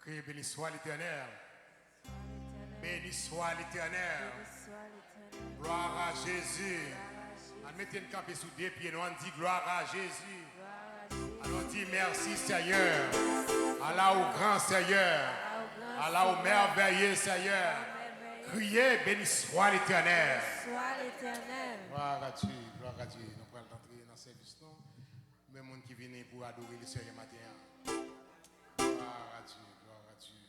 crier béni soit l'Éternel. Béni soit l'Éternel. Gloire à Jésus. Mettez une campé sous deux pieds. On dit gloire à Jésus. On dit merci Seigneur. Allah au grand Seigneur. Allah au merveilleux Seigneur. Criez béni soit l'Éternel. Gloire à Dieu. Gloire à Dieu. Nous allons entrer dans le service. Même monde qui vient pour adorer le Seigneur matin. Gloire à Dieu. Gloire à Dieu.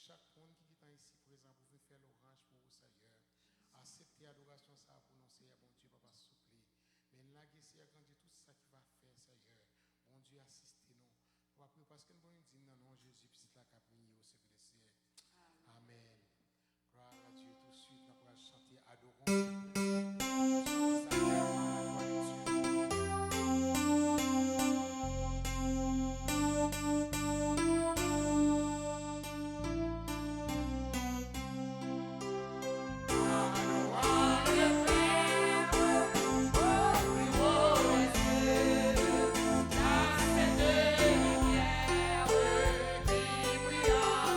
chaque monde qui est ici présent pour faire l'orange pour vous, Seigneur. Accepter l'adoration, ça pour nous, Seigneur, bon Dieu, Papa, souple. Mais là, Seigneur, quand Dieu, tout ça qui va faire, Seigneur, bon Dieu, assistez-nous. Parce que nous dit dans le nom de Jésus, puis c'est là qu'a prié au Seigneur des cieux. Amen. Gloire à Dieu. Tout de suite, nous allons chanter, adorons. We are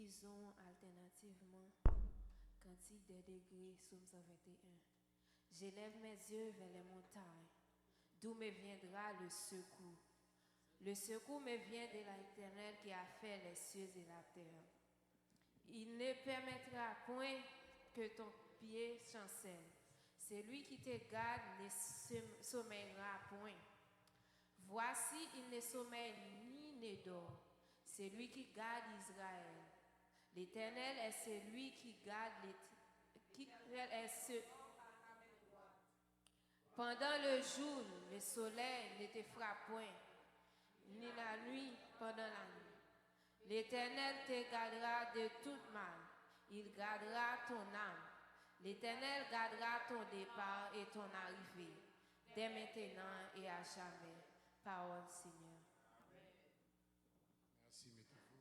Lisons alternativement Cantique des degrés, Psaume 121. J'élève mes yeux vers les montagnes, d'où me viendra le secours. Le secours me vient de l'Éternel qui a fait les cieux et la terre. Il ne permettra point que ton pied chancelle. Celui qui te garde ne sommeillera point. Voici, il ne sommeille ni ne dort. Celui qui garde Israël. L'Éternel est celui qui garde Pendant le jour, le soleil ne te frappe point, ni la nuit pendant la nuit. L'Éternel te gardera de tout mal. Il gardera ton âme. L'Éternel gardera ton départ et ton arrivée, dès maintenant et à jamais. Parole Seigneur. Merci, mettez-vous.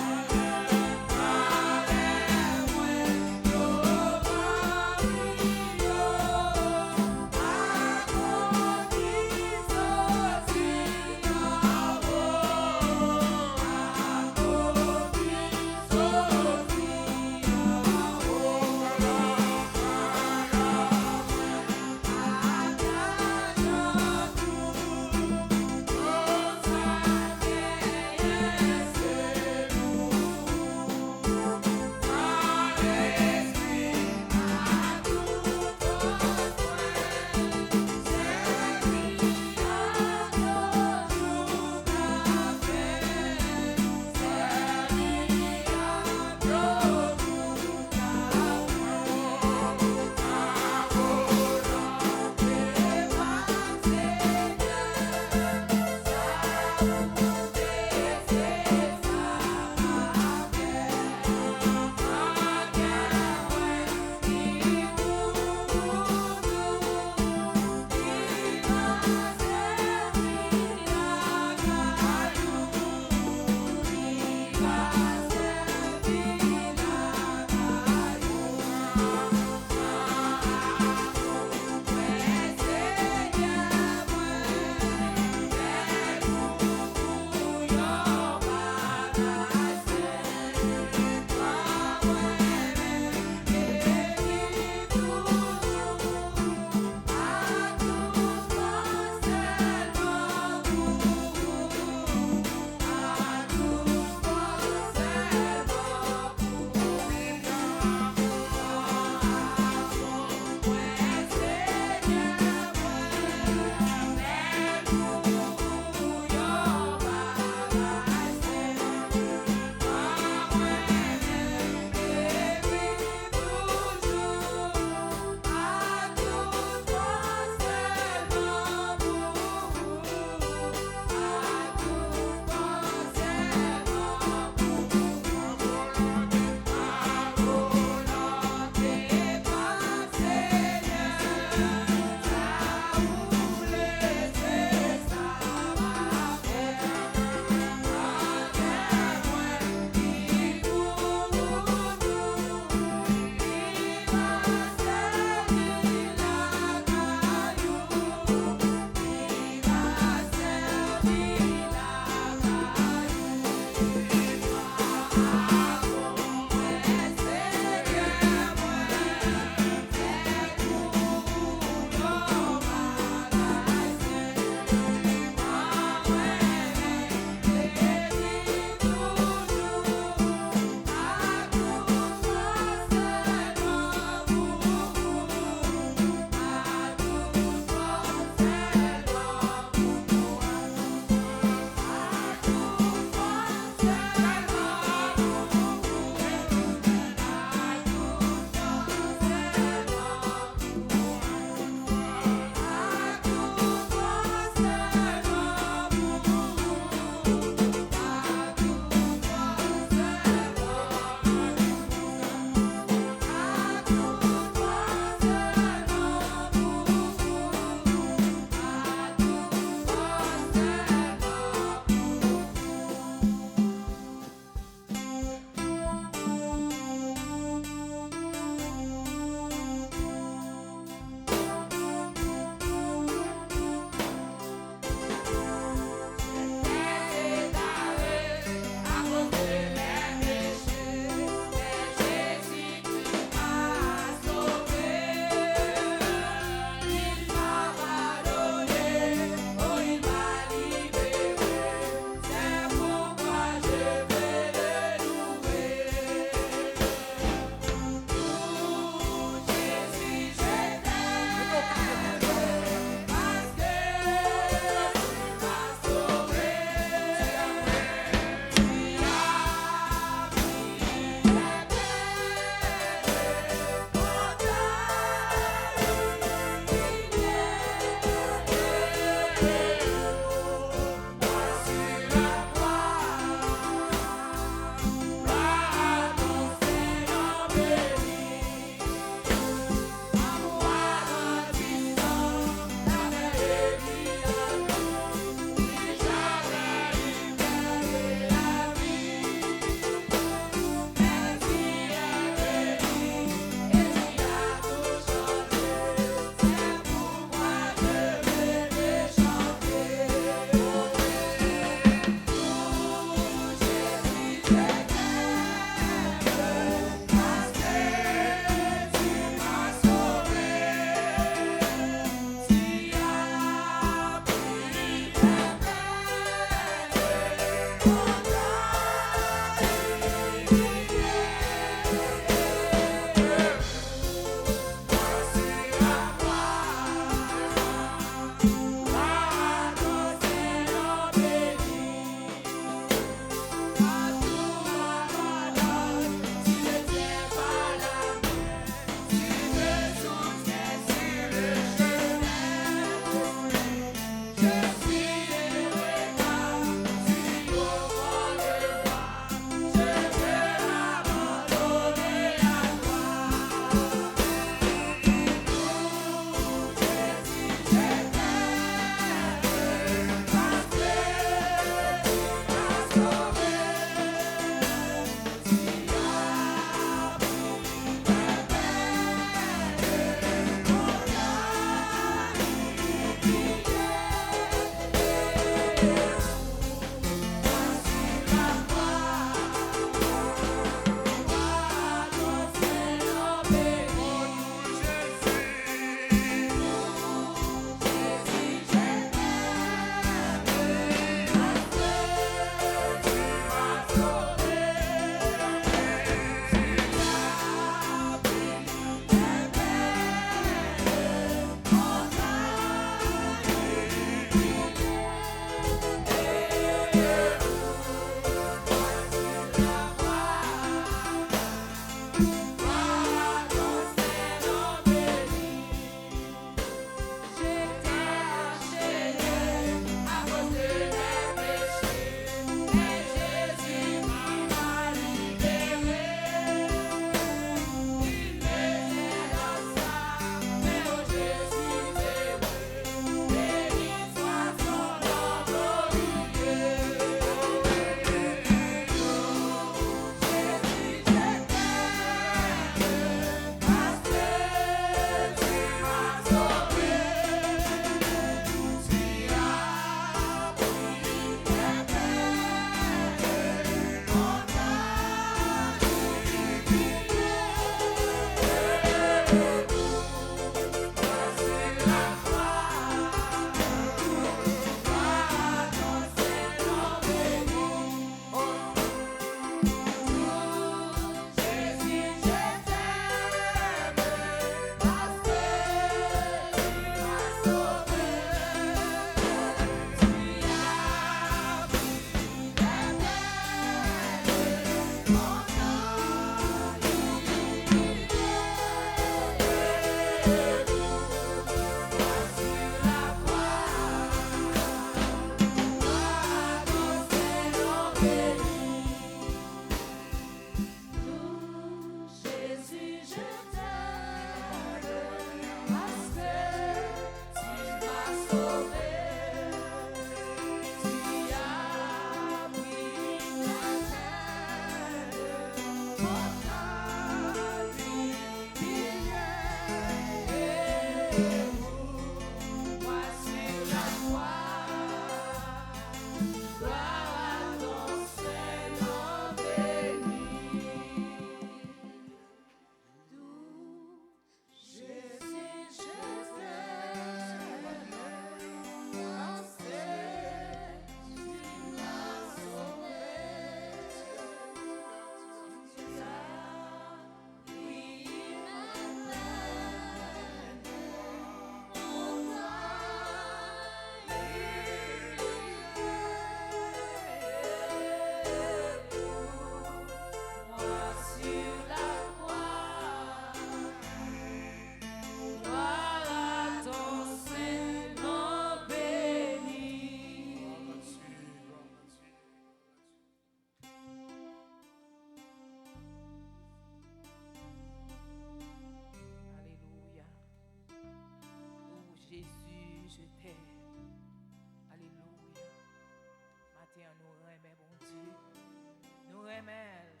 remède.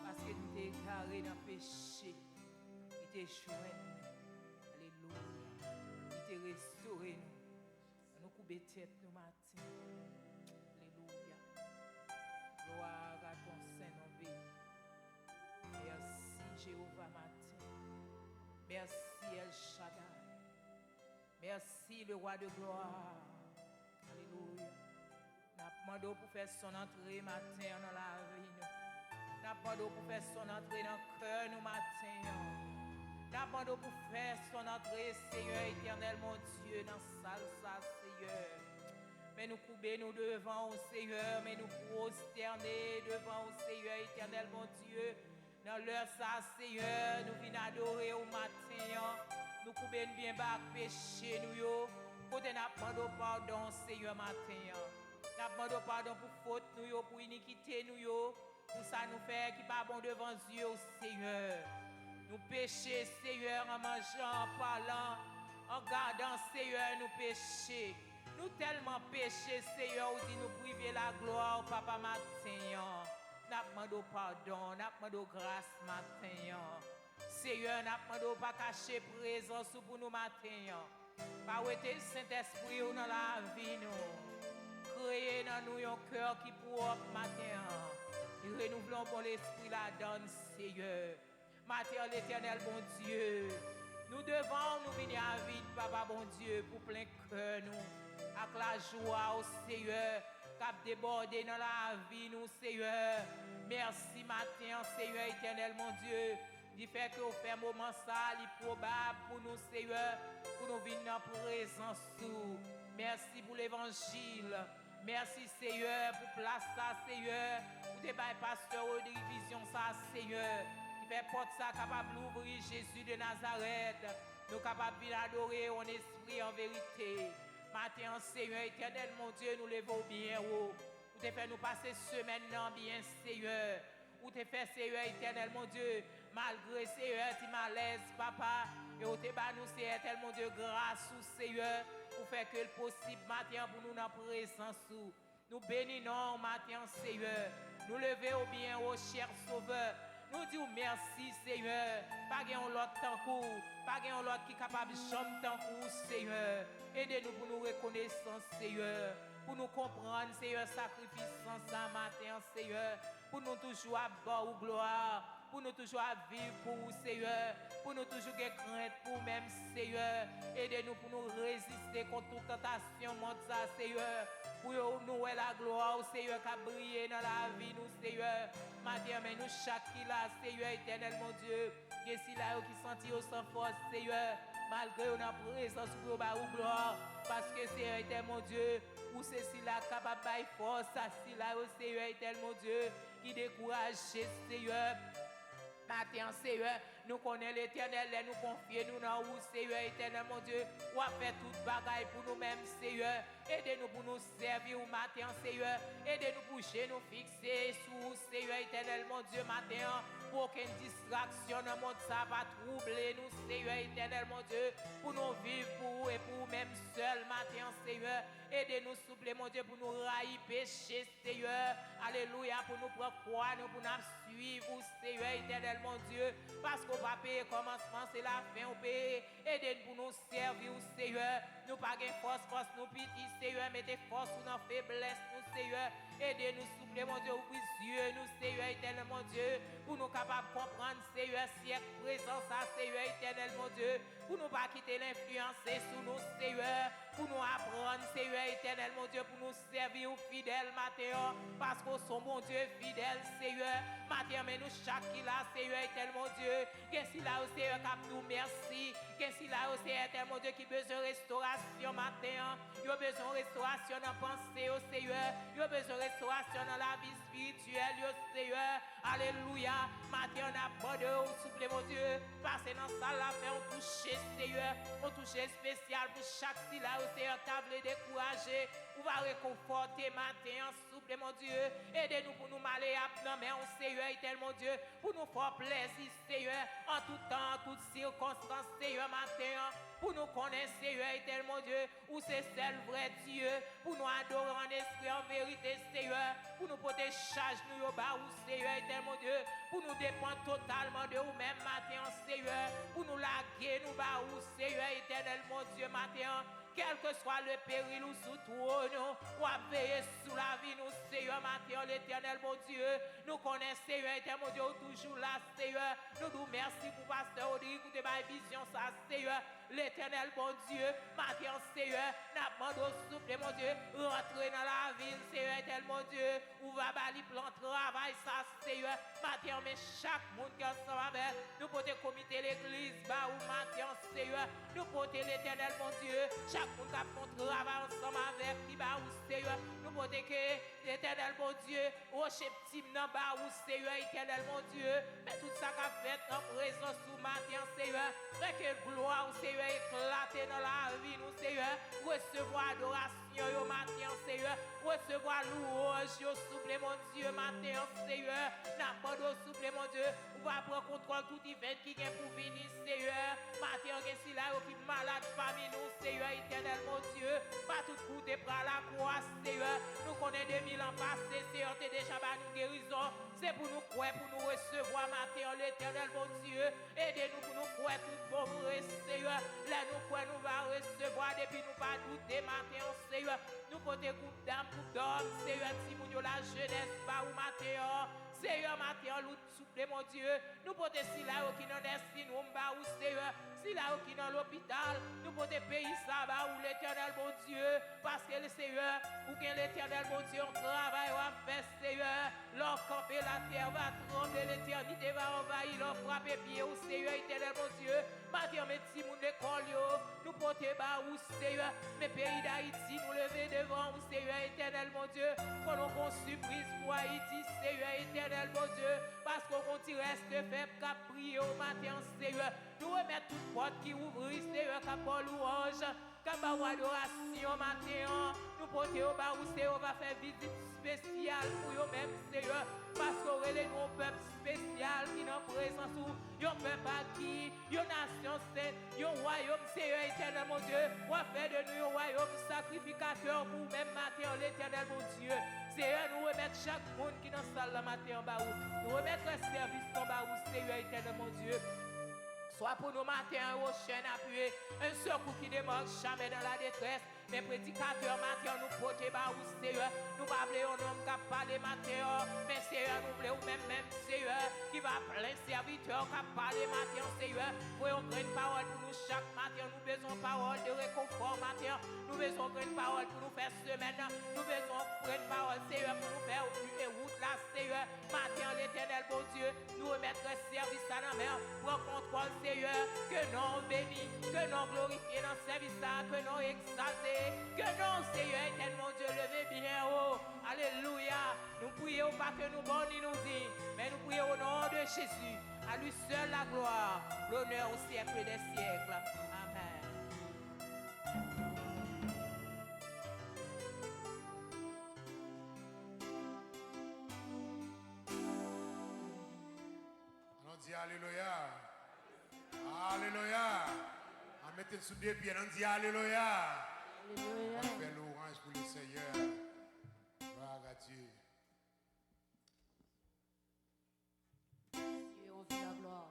Parce que nous t'es carré dans le péché. Il t'est joué. Alléluia. Il t'est restauré. Nous couper tête nous matin. Alléluia. Gloire à ton Saint-Nom. Merci Jéhovah matin. Merci El Shaddai. Merci le roi de gloire. Alléluia. Nous demandons pour faire son entrée matin dans la vie. Nous demandons pour faire son entrée dans le cœur nous matin. Nous demandons pour faire son entrée, Seigneur éternel, mon Dieu, dans la salle, Seigneur. Mais nous couper nous devant, Seigneur, mais nous prosterner devant, Seigneur éternel, mon Dieu. Dans l'heure ça, Seigneur, nous venons adorer au matin. Nous couper bien bas péché nous yo. Côté n'a demandé pardon, Seigneur matin. N'a demandé pardon pour faute nous yo, pour iniquité nous yo. Pour ça nous faire qui pas bon devant Dieu, Seigneur. Nous péchons, Seigneur, en mangeant, en parlant, en gardant, Seigneur, nous péchons. Nous tellement péchés, Seigneur, où dit nous priver la gloire, Papa matin. N'a demandé pardon, n'a demandé grâce matin. Seigneur, n'a demandé pas cacher présence pour nous matin. Pas ouéter le Saint-Esprit dans la vie nous. Créer dans nous un cœur qui propre matin. Et renouvelons pour l'esprit la donne, Seigneur. Matin l'Éternel, bon Dieu. Nous devons nous venir à vide, Papa, bon Dieu, pour plein cœur nous. Avec la joie, au Seigneur, cap débordé dans la vie, nous, Seigneur. Merci, matin, Seigneur éternel, mon Dieu. Du fait que vous faites un moment ça, probable pour nous, Seigneur, pour nous venir en présence. Merci pour l'évangile. Merci, Seigneur, pour place ça, Seigneur. Pour des pasteurs de division, ça, Seigneur. Qui fait porte ça, capable d'ouvrir Jésus de Nazareth. Nous capables de l'adorer en esprit, en vérité. Matin, Seigneur éternel, mon Dieu, nous levons bien haut. Ou te fait nous passer semaine bien, Seigneur. Ou te fait, Seigneur éternel, mon Dieu, malgré, Seigneur, tu malaise, Papa. Et ou te bat nous, Seigneur éternel, mon Dieu, grâce ou Seigneur, pour faire que le possible, matin, pour nous dans présence. Nous bénissons, matin, Seigneur. Nous levons bien haut, cher Sauveur. Nous disons merci, Seigneur. Pas qu'on l'autre tant coup, pas qu'on l'autre qui est capable de chanter tant coup, Seigneur. Aidez-nous pour nous reconnaissance, Seigneur. Pour nous comprendre, Seigneur, sacrifice sans ça matin, Seigneur. Pour nous toujours avoir gloire. Pour nous toujours vivre pour vous, Seigneur. Pour nous toujours avoir crainte pour même, Seigneur. Aidez-nous pour nous résister contre toute tentation, montre ça, Seigneur. Pour nous la gloire, Seigneur, qui a brillé dans la vie, nous, Seigneur. Matin, mais nous, chaque qui là, Seigneur, éternel, mon Dieu. Et si là, qui sentit sans force, Seigneur. Malgré notre présence, pour nous gloire. Parce que, Seigneur, éternel, mon Dieu. Ou c'est si là, capable de force, si là, Seigneur, éternel, mon Dieu. Qui décourage, Seigneur. Matin, Seigneur, nous connaissons l'Éternel et nous confions nous dans vous, Seigneur éternel, mon Dieu. Ou à faire toute bagaille pour nous-mêmes, Seigneur. Aidez-nous pour nous servir au matin, Seigneur. Aidez-nous pour nous fixer sous, Seigneur éternel, mon Dieu, matin. Pour aucune distraction dans le monde, ça va troubler nous, Seigneur éternel, mon Dieu. Pour nous vivre pour vous et pour nous-mêmes seuls, matin, Seigneur. Aidez-nous, s'il vous plaît, mon Dieu, pour nous railler péché, Seigneur. Alléluia, pour nous prendre croix, nous pour nous suivre, Seigneur éternel, mon Dieu. Parce qu'on va payer commencement, c'est la fin, on paye. Aidez-nous pour nous servir, Seigneur. Nous pas de force, nous pitié, Seigneur. Mettez force ou nos faiblesses, nous, Seigneur. Aidez-nous, s'il vous plaît, mon Dieu, ouvrir les yeux, nous, Seigneur éternel, mon Dieu. Pour nous capables de comprendre, Seigneur, siècle présence, Seigneur éternel, mon Dieu. Pour nous pas quitter l'influence sous nous, Seigneur. Pour nous apprendre, Seigneur éternel, mon Dieu, pour nous servir fidèles, matin. Parce qu'on sont, mon Dieu, fidèles, Seigneur. Matin, mais nous, chaque qui là, Seigneur éternel, mon Dieu. Qu'est-ce qu'il a, Seigneur, cap nous merci. Qu'est-ce qu'il a, Seigneur éternel, mon Dieu, qui besoin de restauration, matin. Il a besoin de restauration dans la pensée, au Seigneur. Il a besoin de restauration dans la vie spirituelle, au Seigneur. Alléluia. Matin, on a pas de souple, mon Dieu. Passez dans la salle, là, fait un toucher, Seigneur. Un toucher spécial pour chaque si là, au Seigneur, table décourager. On va réconforter matin, souple, mon Dieu. Aidez-nous pour nous maler à non, mais on Seigneur, éternel, mon Dieu. Pour nous faire plaisir, Seigneur. En tout temps, en toutes circonstances, Seigneur, matin. Pour nous connaître, Seigneur, éternel, mon Dieu. Où c'est seul vrai Dieu. Pour nous adorer en esprit, en vérité, Seigneur. pour nous porter charge, nous, bas, ou Seigneur, éternel mon Dieu, pour nous dépendre totalement de vous-même, matin, Seigneur, pour nous laguer, nous, bas, ou Seigneur, éternel mon Dieu, matin, quel que soit le péril ou sous trône, ou à veiller sous la vie, nous, Seigneur, matin, l'éternel, mon Dieu, nous connaissons, Seigneur, éternel, mon Dieu, toujours là, Seigneur, nous nous merci pour pasteur Audrey, écoutez ma vision, ça, Seigneur, l'éternel, mon Dieu, matin, Seigneur, n'a demandé au souffle, mon Dieu, rentrer dans la ville, Seigneur, éternel, mon Dieu, ou va bali plan travail, ça, Seigneur, matin, mais chaque monde qui est ensemble avec, nous pouvons comité l'église, bah, ou matin, Seigneur, nous pouvons l'éternel, mon Dieu, chaque monde qui a fait travail ensemble avec, qui bah, ou Seigneur, nous pouvons que l'éternel, mon Dieu, au chef team, non, bah, ou Seigneur, éternel, mon Dieu, mais tout ça qu'a fait en présence, ou matin, Seigneur, mais que gloire, Seigneur, éclater dans la vie, nous, Seigneur, recevoir adoration, au matin, Seigneur, recevoir louange, au souffle, mon Dieu, matin, Seigneur, n'a pas de souffle, mon Dieu, on va prendre contrôle tout event qui vient pour venir, Seigneur, matin, si là, qui est malade parmi nous, Seigneur, éternel, mon Dieu, pas tout coûter par la croix, Seigneur, nous connaissons 2000 ans passés, Seigneur, t'es déjà pas nous guérison, c'est pour nous croire, pour nous recevoir, matin, l'éternel, mon Dieu, aidez-nous pour nous croire tout bon, Seigneur, là, nous croire, nous va recevoir, depuis nous pas douter, matin, Seigneur, nous côté coupe d'âme, coupe d'homme, Seigneur, si nous la jeunesse, pas ou matin, Seigneur, matin, l'autre souple, mon Dieu, nous pouvons si là, qui n'en est si nous, ou Seigneur, si là, qui dans l'hôpital, nous pouvons payer ça, ou l'éternel, mon Dieu, parce que le Seigneur, ou que l'éternel, mon Dieu, on travaille, on fait, Seigneur, leur camper la terre va trembler, l'éternité va envahir, leur frapper pied, au Seigneur, éternel, mon Dieu, matin, mes petits mouns d'école, nous porter bas, ou Seigneur, mes pays d'Haïti, nous lever devant, ou Seigneur, éternel, mon Dieu, qu'on a surprise pour Haïti, Seigneur, éternel, mon Dieu, parce qu'on continue reste faible, qu'à prier au matin, Seigneur, nous remettre toute porte qui ouvre, Seigneur, qu'à pas louange, qu'à pas adoration, matin, nous porter au bas, où Seigneur, va faire visite spéciale pour eux-mêmes, Seigneur, parce qu'on relève nos peuples spécial qui est en présence où yon peuple acquis, yon nation sainte, yon royaume, Seigneur, éternel, mon Dieu, ou fait de nous un royaume sacrificateur pour même matin, l'éternel, mon Dieu. Seigneur, nous remettre chaque monde qui est dans la salle la matin en bas, nous remettre un service en bas, Seigneur, éternel, mon Dieu. Soit pour nous matin, au chaîne appuyé, un secours qui démarre jamais dans la détresse. Mais prédicateurs matin, nous porter bas ou Seigneur, nous pas un homme qui a parlé matin, mais Seigneur, nous voulons même Seigneur, qui va plein serviteur qui a parlé matin, Seigneur, pour une grande parole pour nous chaque matin, nous besoin de parole de réconfort matin, nous besoin de grande parole pour nous faire semaine, nous besoin de grande parole, Seigneur, pour nous faire une route là, Seigneur, matin, l'éternel, bon Dieu, nous remettre un service à la mer, pour contrôle, Seigneur, que nous bénis, que nous glorifions dans ce service là, que nous exaltés. Que non, Seigneur, éternel, mon Dieu, levez bien haut. Alléluia. Nous prions pas que nous bonnes nous dit, mais nous prions au nom de Jésus. À lui seul la gloire, l'honneur au siècle des siècles. Amen. On dit Alléluia. Alléluia. On met sous deux pieds, on dit Alléluia. On fait l'orange pour le Seigneur. Gloire à Dieu. Dieu, on fait la gloire.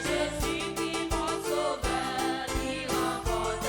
Jésus qui mon sauveur, qui remporte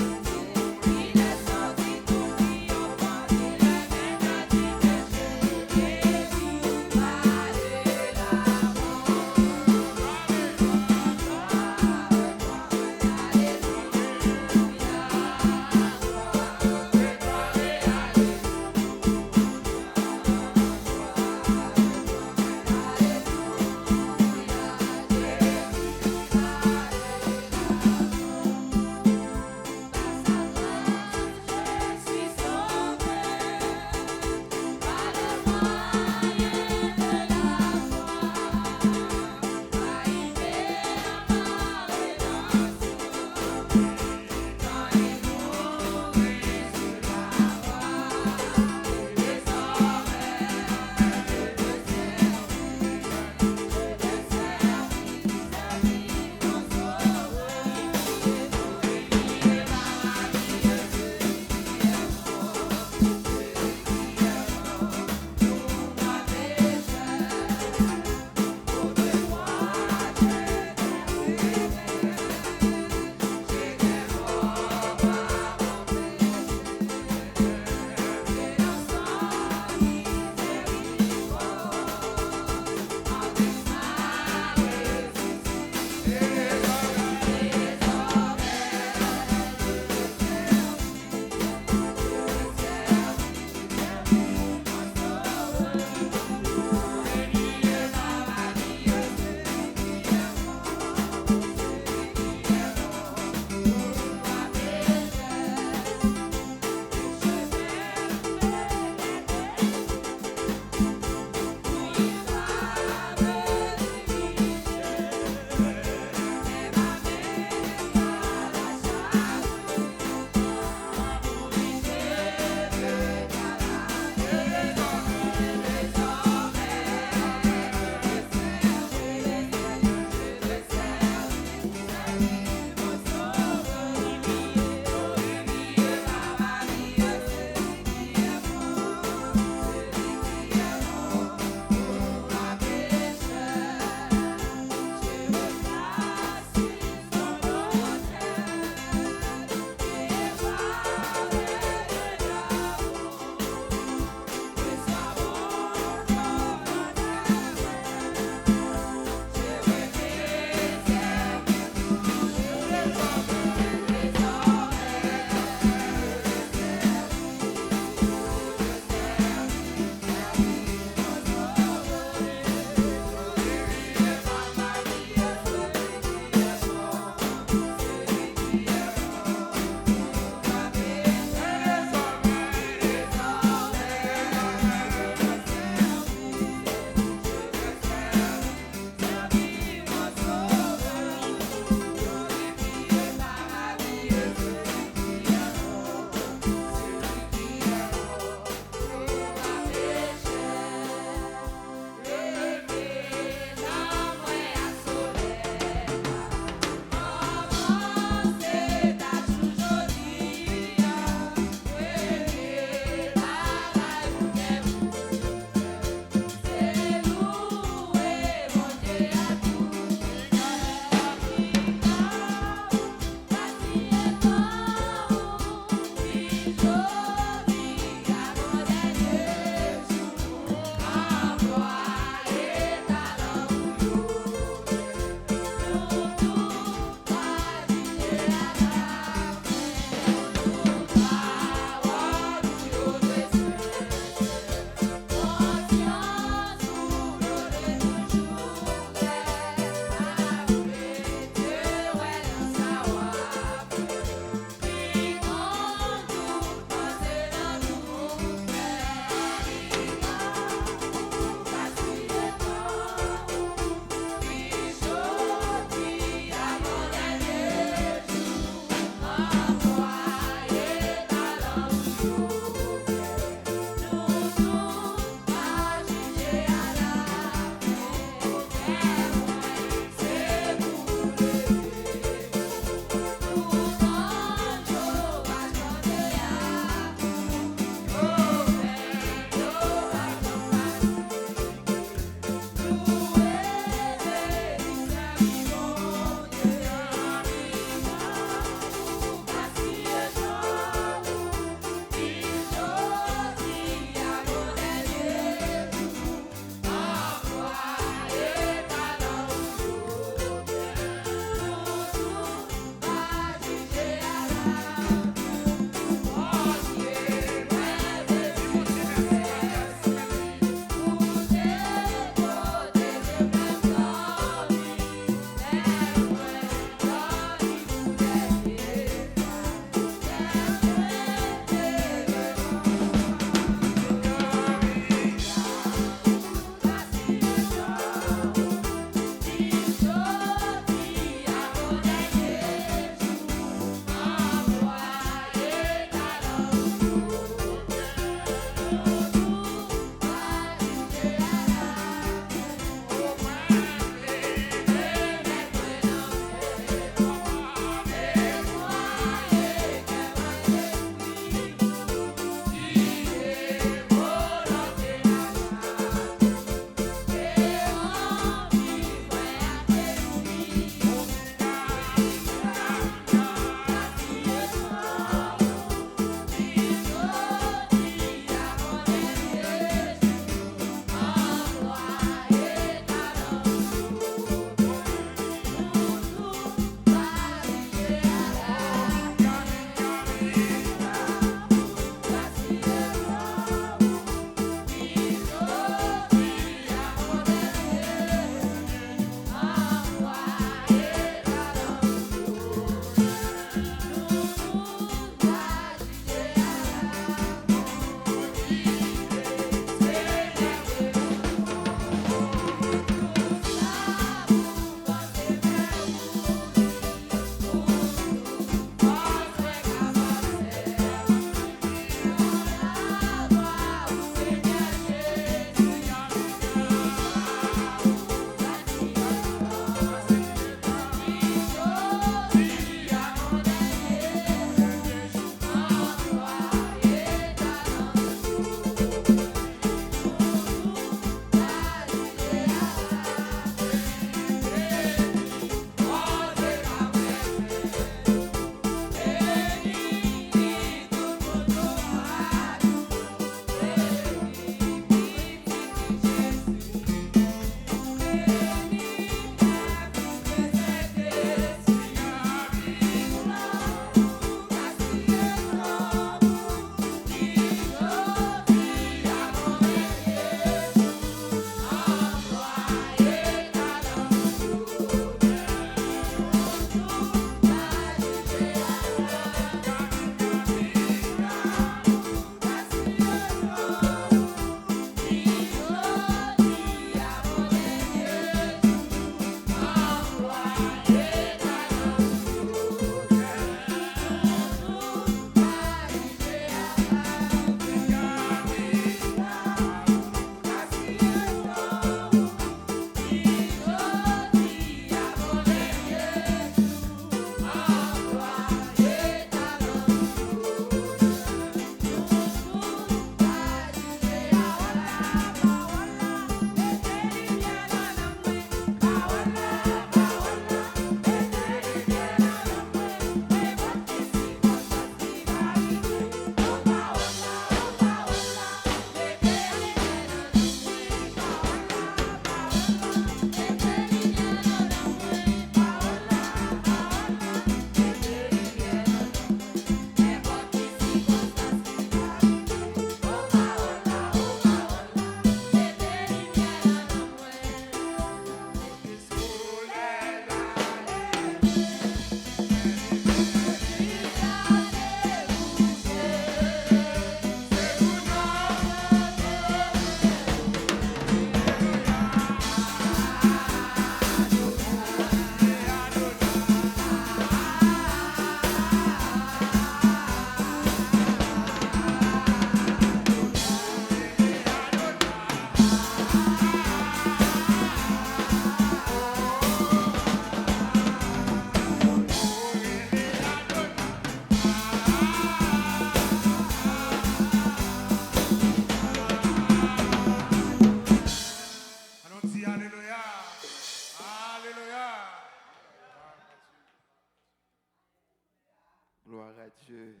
Dieu.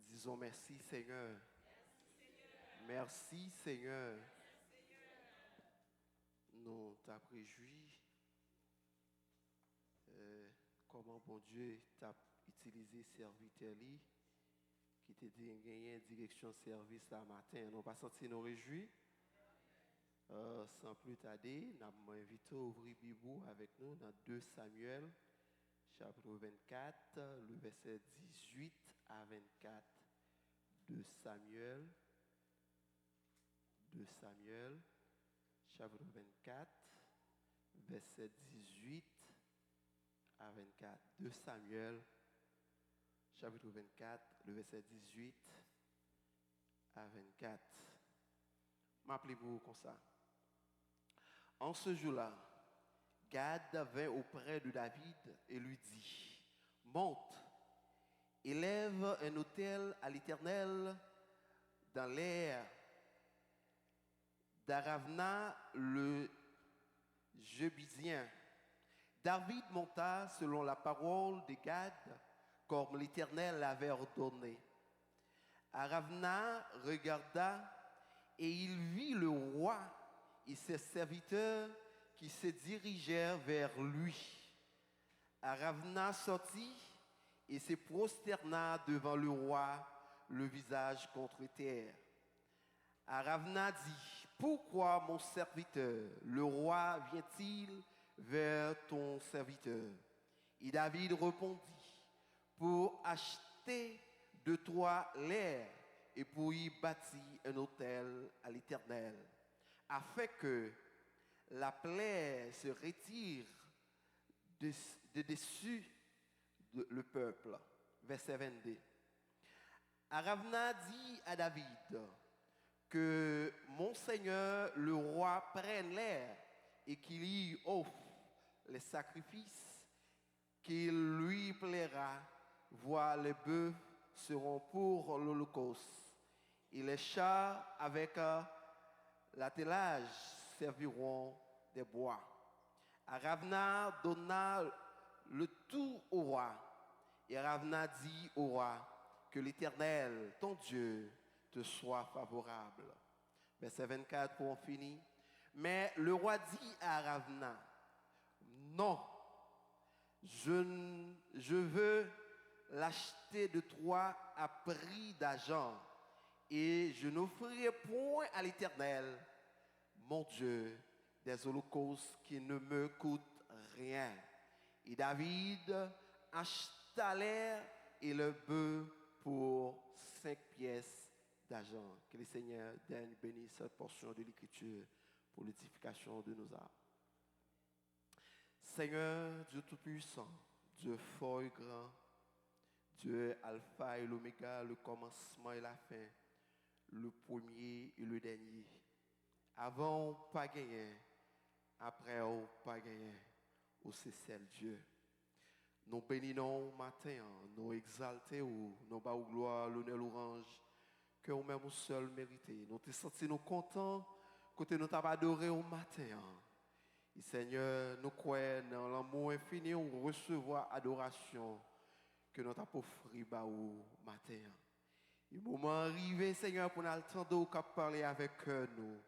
Disons merci Seigneur. Merci Seigneur. Nous t'as réjoui. Comment bon Dieu t'a utilisé serviteur qui t'a dit gagner direction service la matin. Nous pas senti nous réjouir. Sans plus tarder, nous invité à ouvrir Bible avec nous dans 2 Samuel, chapitre 24, le verset 18 à 24. 2 Samuel, chapitre 24, verset 18 à 24. 2 Samuel, chapitre 24, le verset 18 à 24. M'appelez-vous comme ça. En ce jour-là, Gad vint auprès de David et lui dit, « Monte, élève un autel à l'Éternel dans l'air d'Aravna le Jébusien. » David monta selon la parole de Gad, comme l'Éternel l'avait ordonné. Aravna regarda et il vit le roi et ses serviteurs qui se dirigèrent vers lui. Aravna sortit et se prosterna devant le roi, le visage contre terre. Aravna dit, « Pourquoi mon serviteur, le roi, vient-il vers ton serviteur ?» Et David répondit, « Pour acheter de toi l'air et pour y bâtir un autel à l'Éternel, afin que la plaie se retire de dessus le peuple. » Verset 22. Aravna dit à David que mon Seigneur le roi prenne l'air et qu'il y offre les sacrifices qu'il lui plaira, voire les bœufs seront pour l'holocauste et les chars avec l'attelage serviront des bois. Aravna donna le tout au roi. Et Aravna dit au roi, que l'Éternel, ton Dieu, te soit favorable. Verset 24 pour en finir. Mais le roi dit à Aravna, non, je veux l'acheter de toi à prix d'argent et je n'offrirai point à l'Éternel, mon Dieu, des holocaustes qui ne me coûtent rien. Et David acheta l'air et le bœuf pour 5 pièces d'argent. Que le Seigneur bénisse cette portion de l'Écriture pour l'édification de nos âmes. Seigneur, Dieu Tout-Puissant, Dieu fort et grand, Dieu Alpha et l'Oméga, le commencement et la fin, le premier et le dernier. Avant, pas gagné, après, pas gagné, c'est seul Dieu. Nous bénissons matin, nous exaltons, nous battons gloire, l'honneur, l'orange, que nous-mêmes seul mérité. Nous te sentons contents, que nous t'avons adoré au matin. Et Seigneur, nous croyons dans l'amour infini, nous recevoir adoration que nous t'avons offert au matin. Et le moment arrivé, Seigneur, pour nous attendre qu'à parler avec nous.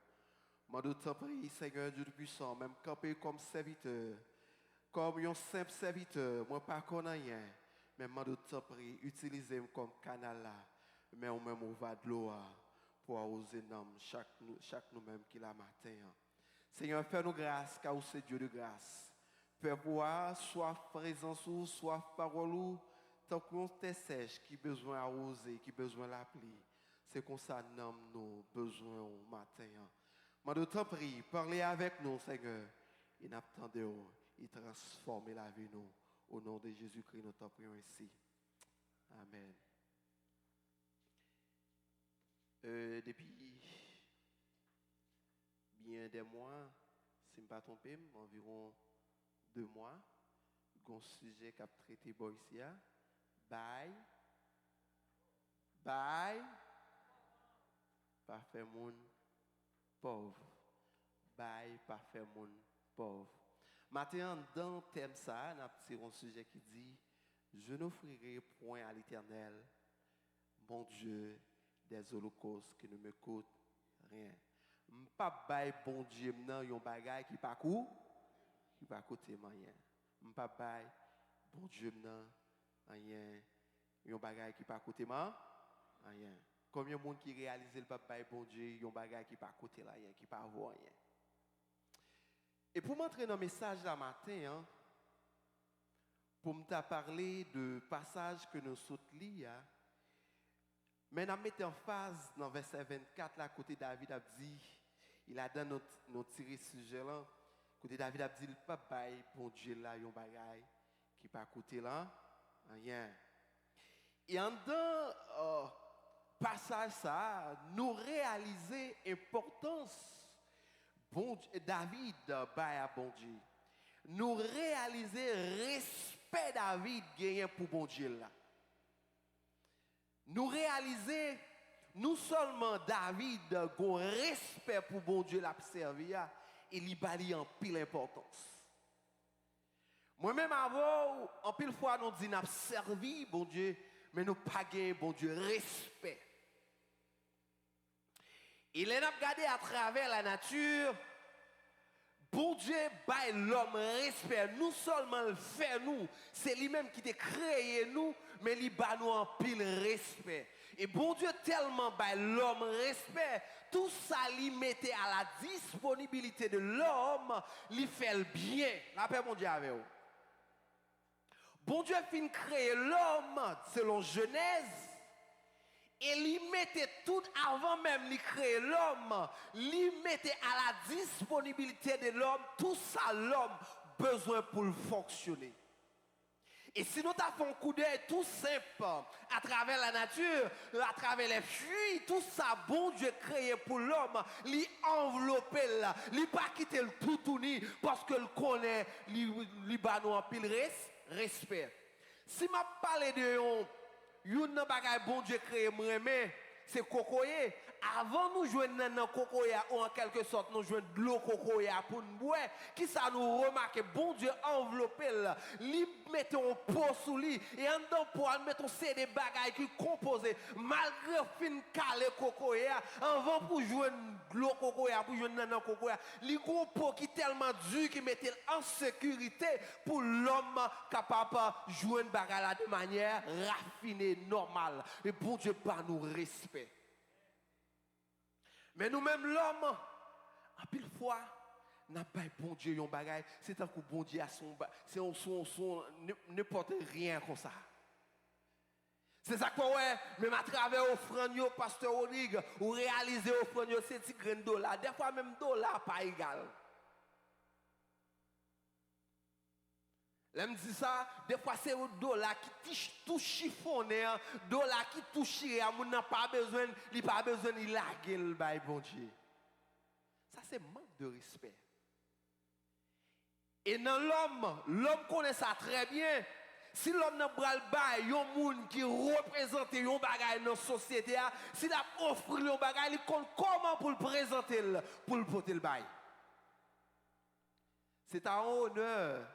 Je te prie, Seigneur Dieu Tout-Puissant, même camper comme serviteur, comme un simple serviteur, moi pas connais rien, mais je te prie, utilisez-moi comme canal là, mais on même va de l'eau pour oser nommer chaque nous-mêmes qui la matin. Seigneur, fais-nous grâce, car c'est Dieu de grâce. Fais voir, soit présence ou soit parole ou, tant qu'on te sèche, qui besoin arroser, qui besoin l'appeler. C'est comme ça nomme nos besoins au matin. Je te prie, parlez avec nous, Seigneur, et n'attendez-vous, et transformez la vie nous. Au nom de Jésus-Christ, nous t'en prions ici. Amen. Depuis bien des mois, si je ne me trompe pas, environ 2 mois, il y a un sujet qui a traité ici. Bye. Parfait monde pauvre. Bye, parfait monde pauvre. Maintenant, dans le thème ça, on a tiré un sujet qui dit Je n'offrirai point à l'Éternel, mon Dieu, des holocaustes qui ne me coûtent rien. M'pas bay bon Dieu nan yon bagay qui pas coûter rien. M'pas bay bon Dieu nan rien yon bagay qui pas coûter rien. Combien de monde qui réalise le papa bon Dieu yon bagay qui pas coûter rien, qui pas avoir rien. Et pour m'entrer dans le message la matin, hein, pour me parler de passage que nous sommes lus, mais nous mettons en phase dans verset 24, là, côté David a dit, il a dans notre tiré sujet là, côté David a dit, le papa bon Dieu là, yon bagay qui pas coûter là, rien. Et en dans passage ça, nous réaliser l'importance bon David bail à bon Dieu. Nous réaliser respect David gagne pour bon Dieu là. Nous réaliser non seulement David a respect pour bon Dieu l'a servir et il bali en pile importance. Moi-même avant en pile fois nous dit n'a servi bon Dieu mais nous pas gagné bon Dieu respect. Il est regardé à travers la nature. Bon Dieu bail l'homme respect. Nous seulement le fait nous. C'est lui-même qui t'a créé nous, mais il bat nous en pile respect. Et bon Dieu tellement bail l'homme respect, tout ça lui mettait à la disponibilité de l'homme, lui fait le bien. La paix mon Dieu avec vous. Bon Dieu fin créer l'homme selon Genèse. Et lui mettait tout avant même de créer l'homme, lui mettait à la disponibilité de l'homme tout ça l'homme besoin pour fonctionner. Et si nous avons un coup d'œil tout simple à travers la nature, à travers les fruits, tout ça bon Dieu créé pour l'homme, lui envelopper là, lui pas quitter le tout ni parce que le connaît, lui ba nous en pile respect. Si m'a parlé de yon nan bagay bon Dieu créé m'aimer c'est cocoyer avant nous joindre dans cocoyer ou en quelque sorte nous joindre de l'eau cocoyer pour nous boire qui ça nous remarque bon Dieu enveloppé li mettre un pot sous lui et en dedans pour mettre c'est des bagailles qui composé malgré fin calé cocoyer avant pour joindre de l'eau cocoyer pour joindre dans cocoyer li gros pot qui tellement dur qui mettait en sécurité pour l'homme capable joindre bagaille de manière raffinée normale et bon Dieu pas nous respect. Mais nous-mêmes, l'homme, en pile fois, n'a pas bon Dieu yon bagay, c'est un coup bon Dieu à son n'importe rien comme ça. C'est ça quoi ouais, même à travers offrande yo pasteur Olig, ou réaliser offrande yo c'est petit grain dollar, des fois même dollar pas égal. Là me dit ça, des fois c'est un dollar qui tout chiffonné, dollar qui tout chiré, on n'a pas besoin, il pas besoin de laguer le bail bon Dieu. Ça c'est manque de respect. Et dans l'homme connaît ça très bien. Si l'homme n'a pas le bail, yon moun qui représente yon bagay dans la société, s'il a offert yon bagay, il compte comment pour le présenter, pour le porter le bail. C'est un honneur.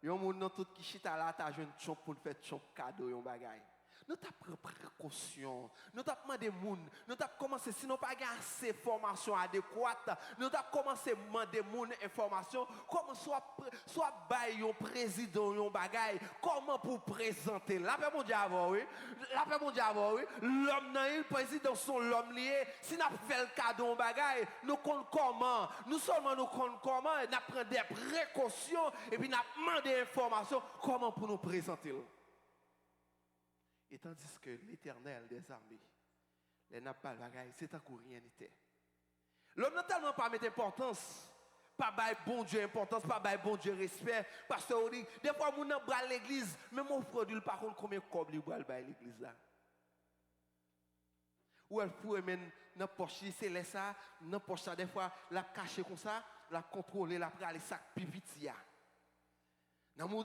Yon moun nan tout qui chita là ta jeune chop pour faire chop cadeau yon bagay. Nous t'a pris précaution, nous t'a demandé moun, nous t'a commencé sinon pas assez formation adéquate, nous t'a commencé demander moun information comment soit bail yon président yon bagay, comment pour présenter. La paix mon Dieu avant oui. La paix mon Dieu avant oui. L'homme nan il président son l'homme lié, si n'a fait le cadeau yon bagay, nous compte comment, nous seulement nous compte comment, n'a prend des précautions et puis n'a demandé information comment pour nous présenter. Et tandis que l'Éternel des armées, les n'a pas bagaille, c'est un coup rien n'était. L'homme n'a tellement pas mettre importance, pas bail bon Dieu importance, pas bail bon Dieu respect, parce que des fois mon n'a bral l'église, mais mon produit par contre combien cob li bral bail l'église là. Ou elle pourrait même dans poche c'est laisse ça, dans poche ça des fois la cacher comme ça, la contrôler, la prendre les sacs pivitia. Non, ou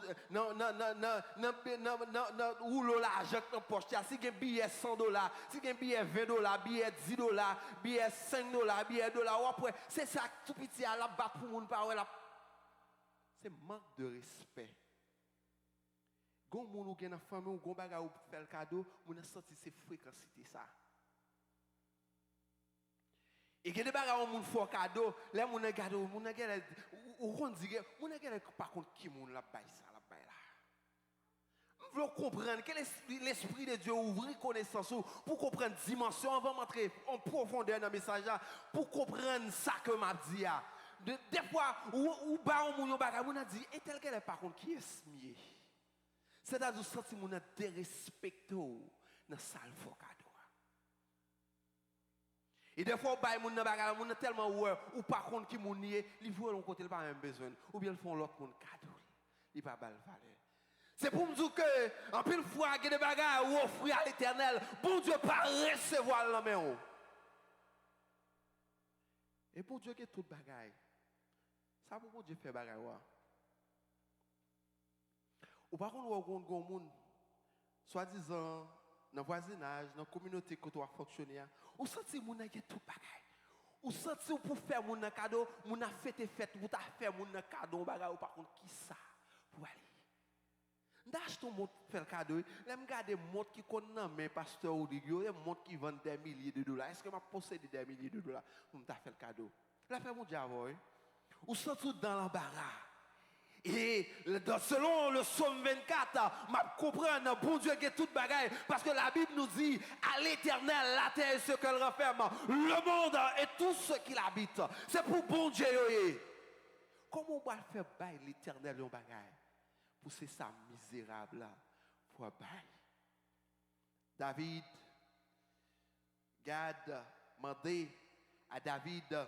l'argent dans poche, si il y a un billet $100, si il y a un billet $20, billet $10, billet $5, billet $1, après, c'est ça tout petit à la battre pour moun pa. C'est manque de respect. Gon moun ou gen nan famille ou gon bagay ou faire le cadeau, moun a senti c'est fréquencité ça. Et que des bagay ou moun fò cadeau, les moun a cadeau, moun a gen ou kon di moun a gen par contre qui moun la bay ça la bay là. Vous comprendre que l'esprit de Dieu ouvre connaissance pour comprendre dimension avant d'entrer en profondeur dans le message pour comprendre ça que m'a dit. Des fois ou ba on moun bagay moun a dit et tel qu'elle est par contre qui est mieux. C'est-à-dire senti moun a dérespecté dans salle fò cadeau. Et des fois ba moun nan bagay moun tellement ou par contre qui moun nié, li voit l'on côté pas même besoin ou bien ils font l'autre moun cadeau. Il pas bal valeur. C'est pour me dire que, en pile fois, il y a des bagages ou offrir à l'Éternel, bon Dieu pas recevoir la main. Et pour Dieu qui est tout bagaille, ça pour bon Dieu faire bagaille. Ou par contre, on a un monde, soi-disant, dans le voisinage, dans la communauté que tu as fonctionné, ou senti que qui est tout bagaille. Ou senti pour faire mon cadeau, mon a fait fête, pour faire mon cadeau, bagaille, ou par contre, qui ça pour aller. D'acheter un montre faire le cadeau, l'aime garder montre qui connaît mais pasteur Odigio, et montre qui vend des milliers de dollars. Est-ce que m'a possédé des milliers de dollars pour me faire le cadeau? La fait mon diable, ou surtout dans l'embarras. Et selon le psaume 24, m'a comprendre bon Dieu qui est toute bagaille parce que la Bible nous dit à l'Éternel la terre et ce qu'elle renferme, le monde et tout ce qui l'habite. C'est pour bon Dieu. Comment on va faire bailler l'Éternel en bagaille? Pour c'est ça misérable là pour bail. David Gad mandé à David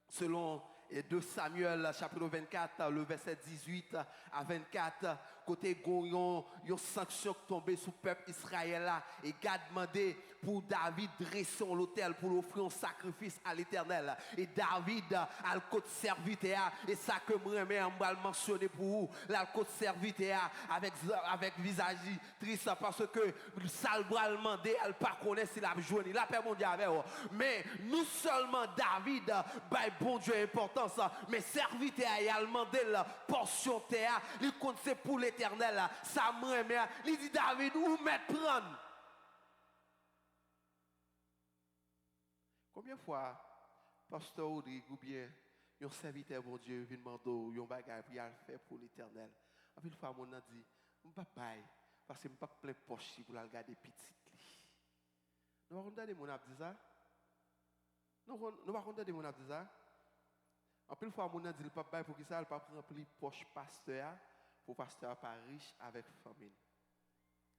selon 2 Samuel chapitre 24 le verset 18 à 24 côté goyon une sanction tombée sur le peuple Israël là et Gad demandé pour David dresser l'autel pour offrir un sacrifice à l'Éternel et David a le côté serviteur et ça que moi on va le mentionner pour vous là le côté serviteur avec visage triste parce que ça le bras demandé elle pas connaît s'il a joué la paix mondiale avec mais nous seulement David bah bon Dieu importance mais serviteur il a demandé la portion terre il compte c'est pour l'Éternel ça moi mais il dit David où mettre prendre. Combien de fois, pasteur Audrey ou bien un serviteur bon Dieu vient demander un bagage pour le faire pour l'Éternel. En plus, fois, on a dit, je ne peux pas parce que je ne peux pas plein poche pour la regarder petite. Nous ne pouvons pas dire ça. Nous ne pouvons pas dire ça. En plus, fois, on a dit, le papa pour qui ça, le papa remplit poche pasteur pour pasteur pas riche avec famine.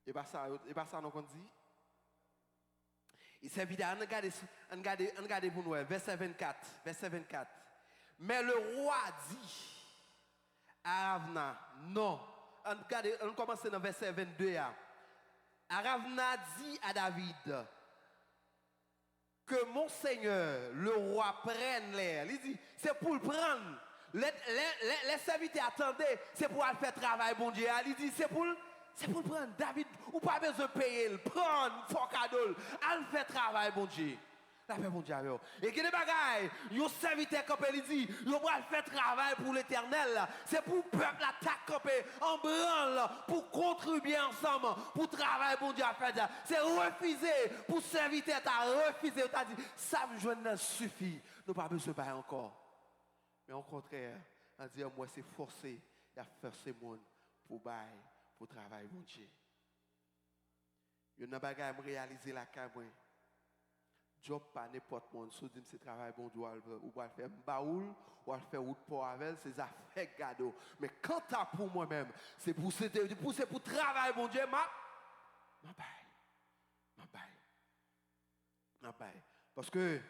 Et pas ça, nous avons dit. Il s'est vidé, on regarde pour nous, verset 24. Mais le roi dit à Aravna, non. On commence dans verset 22. Aravna dit à David que mon Seigneur, le roi, prenne l'air. Il dit, c'est pour le prendre. Les serviteurs attendaient, c'est pour faire travail, bon Dieu. Il dit, c'est pour prendre. David, ou pas besoin de payer, prendre, faut cadeau, elle fait travail, bon Dieu. La paix, bon Dieu, avec vous. Et que des bagailles, yon serviteur comme il dit, yon va faire travail pour l'Éternel. C'est pour le peuple attaquer en branle, pour contribuer ensemble, pour travailler, bon Dieu, à faire. C'est refuser, pour serviteur, t'as refusé, t'as dit, ça me joindre suffit. Nous pas besoin de payer encore. Mais au contraire, on dit, moi, c'est forcé, il y a forcé monde pour bailler. Pour travailler, mon Dieu. Il y a un bagage à réaliser la caméra. Job pas n'importe monde. Si dit c'est travail, bon Dieu, ou va faire baoul, ou va faire route pour avec, c'est affaires cadeau. Mais quant à pour moi-même, c'est pour travail, mon Dieu, ma bail. Parce que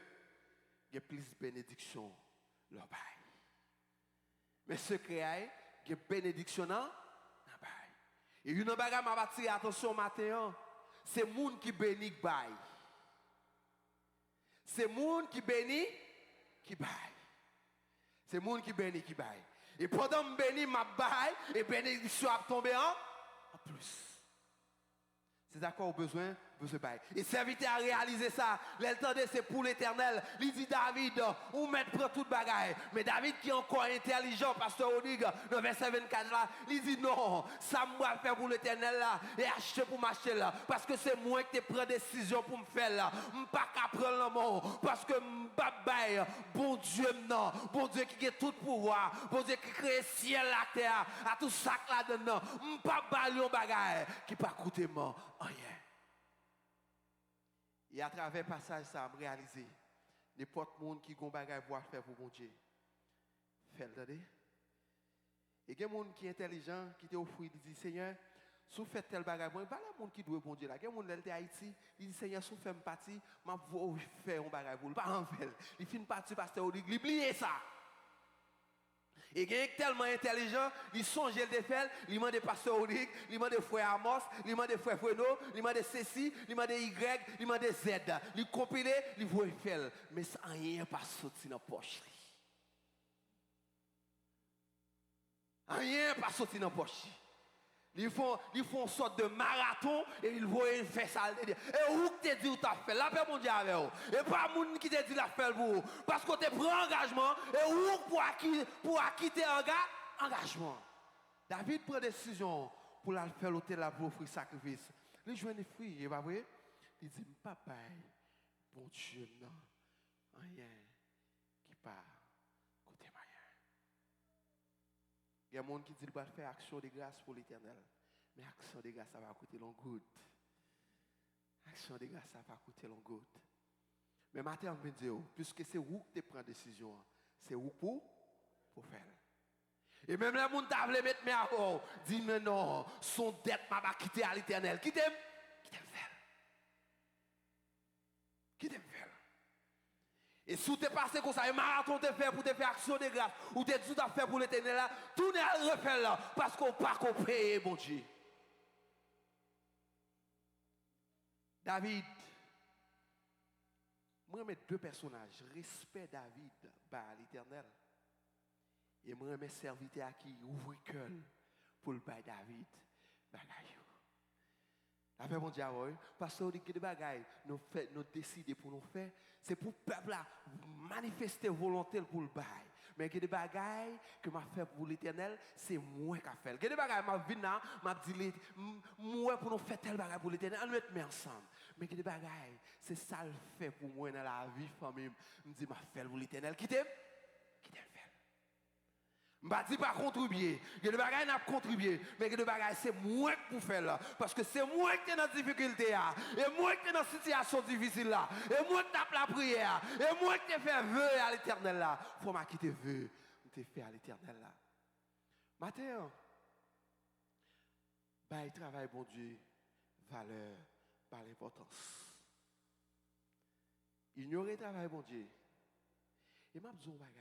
il y a plus de bénédiction, leur bail. Mais secret, il y a bénédiction, non? Et une bagage m'a bâti attention matin, c'est monde qui bénit bail. C'est monde qui bénit qui bail. C'est monde qui bénit qui bail. Et pendant que je bénis ma bail et bénédiction a tombé en plus. C'est d'accord au besoin besoin bail. Et serviteur a réalisé ça. L'entendait c'est pour l'éternel. Il dit David, ou mettre prend toute bagaille. Mais David qui est encore intelligent, pasteur Onig, dans verset 24 là, il dit non, ça moi faire pour l'éternel là et acheter pour m'acheter là parce que c'est moi qui prends décision pour me faire là. Pas qu'à prendre le mot parce que m'pas bail bon Dieu non, bon Dieu qui a tout pouvoir, bon Dieu qui crée ciel la terre, à tout ça là dedans. M'pas bail un bagaille qui pas coûter moi rien. Et à travers le passage, ça me réalisé. N'importe monde qui a un bagage pour faire pour mon Dieu. Faites-le. Et il y a des gens qui sont intelligents, qui t'offrent, ils disent Seigneur, si vous faites tel bagage, il y a des gens qui doivent bon Dieu là. Il y a des gens qui sont Haïti, ils disent Seigneur, si vous faites partie, je vais faire un bagage pour vous. Pas en fait. Il fait une partie, pasteur Olig, il oublie ça. Et il est tellement intelligent, il songe de faire, il demande de pasteur Olig, il demande de frère Amos, il demande de frère Freno, il demande de Cécile, il demande de Y, il demande de Z. Il compile, il voit faire. Mais ça rien pas sorti dans la poche. Rien pas sorti dans la poche. Ils font une sorte de marathon et ils voient faire ça. Et où te dit où tu as fait? La paix mon Dieu avec vous. Et pas moun qui te dit la faire pour vous. Parce que tu prends engagement et où pour acquitter engagement. David prend décision pour la faire l'hôtel là pour offrir sacrifice. Il joue des fruits, et pas vrai? Il dit papa, bon Dieu non, rien qui part. Il y a des gens qui disent qu'il va faire action de grâce pour l'éternel. Mais action de grâce, ça va coûter long goutte. Action de grâce, ça va coûter long goutte. Mais maintenant, on va dire, puisque c'est vous qui prenez la décision, c'est vous pour faire. Et même les gens qui veulent mettre mes avant, disent mais non, son dette m'a pas quitté à l'éternel. Qui t'aime? Qui t'aime faire? Qui t'aime faire? Et si tu es passé comme ça, un marathon te fait pour te faire action de grâce, ou tu es tout à fait pour l'éternel là, tout n'est à refaire là, parce qu'on pas qu'on paye, bon Dieu. David, moi, je mets deux personnages. Respect David par l'éternel. Et moi, je mets serviteur qui ouvre le cœur pour le bail David. Bagaille. La paix, mon Dieu, parce que nous des bagailles, nous décidons pour nous faire, c'est pour le peuple là manifester volonté pour le bail. Mais il y a des bagailles que m'a fait pour l'éternel, c'est moi qui a fait. Il y a des bagailles m'a vu là, m'a dit moi pour nous faire tel bagaille pour l'éternel, on met ensemble. Mais il y a des bagailles, c'est ça le fait pour moi dans la vie famille, me dit m'a fait pour l'éternel. Qui t'aime? Qui t'aime faire? Je ne dis pas contribuer. Il y a des bagages qui ont contribué. Mais il y a des bagages, c'est moi qui peux faire là. Parce que c'est moi qui est dans la difficulté. Et moi qui est dans la situation difficile là. Et moi qui tape la prière. Et moi qui te fait vœu à l'éternel là. Il faut que tu vœu. Tu te fais à l'éternel là. Matin, il travaille, bon Dieu, valeur, par l'importance. Ignorer le travail, bon Dieu. Et m'a besoin de bagages.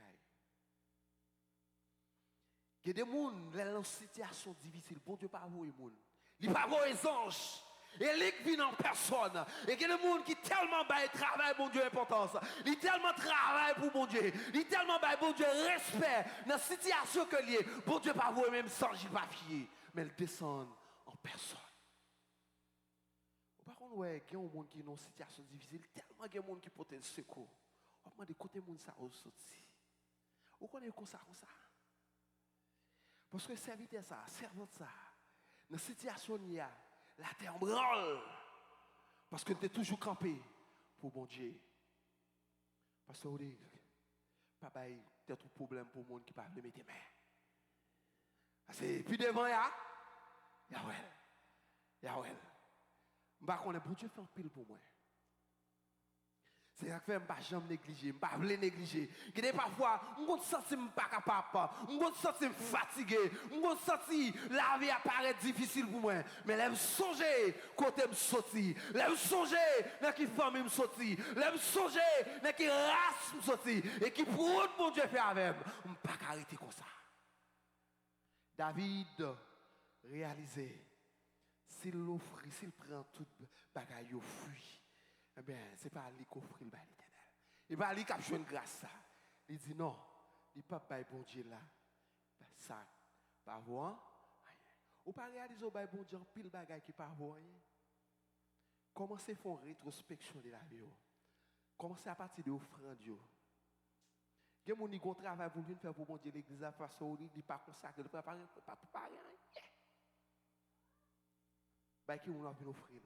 Il y a des gens qui sont en situation difficile. Bon Dieu, pas vous les gens. Il n'y a pas les anges. Et les qui viennent en personne. Et il y a des gens qui tellement travaillent, bon Dieu, importance. Ils tellement travaillent pour bon Dieu. Ils tellement bon Dieu, respect dans la situation que lié. Bon Dieu, pas vous même sans j'y pas fier. Mais ils descendent en personne. Par contre, ouais, il y a des gens qui sont en situation difficile. Tellement il y a des gens qui portent le secours. On demande de côté de ça au sorti. Vous connaissez comme ça. Parce que serviteur ça, servante ça, dans cette situation il y a la terre en branle. Parce que tu es toujours campé pour bon Dieu. Parce que vous dites, papa, il y a tout problème pour le monde qui ne peut pas mettre main. Parce que puis devant, il y a ouais. Je ne sais pas bon Dieu fait un pile pour moi. C'est ça que je ne vais jamais négliger, je ne vais pas négliger. Parfois, je me sens pas capable, je me sens fatigué, je me sens la vie apparaît difficile pour moi. Mais je me songe côté me sorti, je me songe dans qui famille me sorti, je me songe dans qui race me sorti et qui pour mon Dieu fait avec moi. Je ne vais pas arrêter comme ça. David réalisé, s'il offre, s'il prend tout bagaille au fruit. Eh bien, ce n'est pas lui qui offre le bail l'éternel. Il va lui qui a joué une grâce. Il dit non, il ne peut pas bon Dieu là. Ça, pas voir. Ou pas réaliser au bail bon Dieu, pile bagaille qui pas voir. commencez à faire une rétrospection de la vie. Commencez à partir de l'offrande. Il y a des gens qui ont un travail pour venir faire pour mon Dieu l'église à façon il n'est pas consacré, il ne prépare rien. Ben qui on a venu offrir.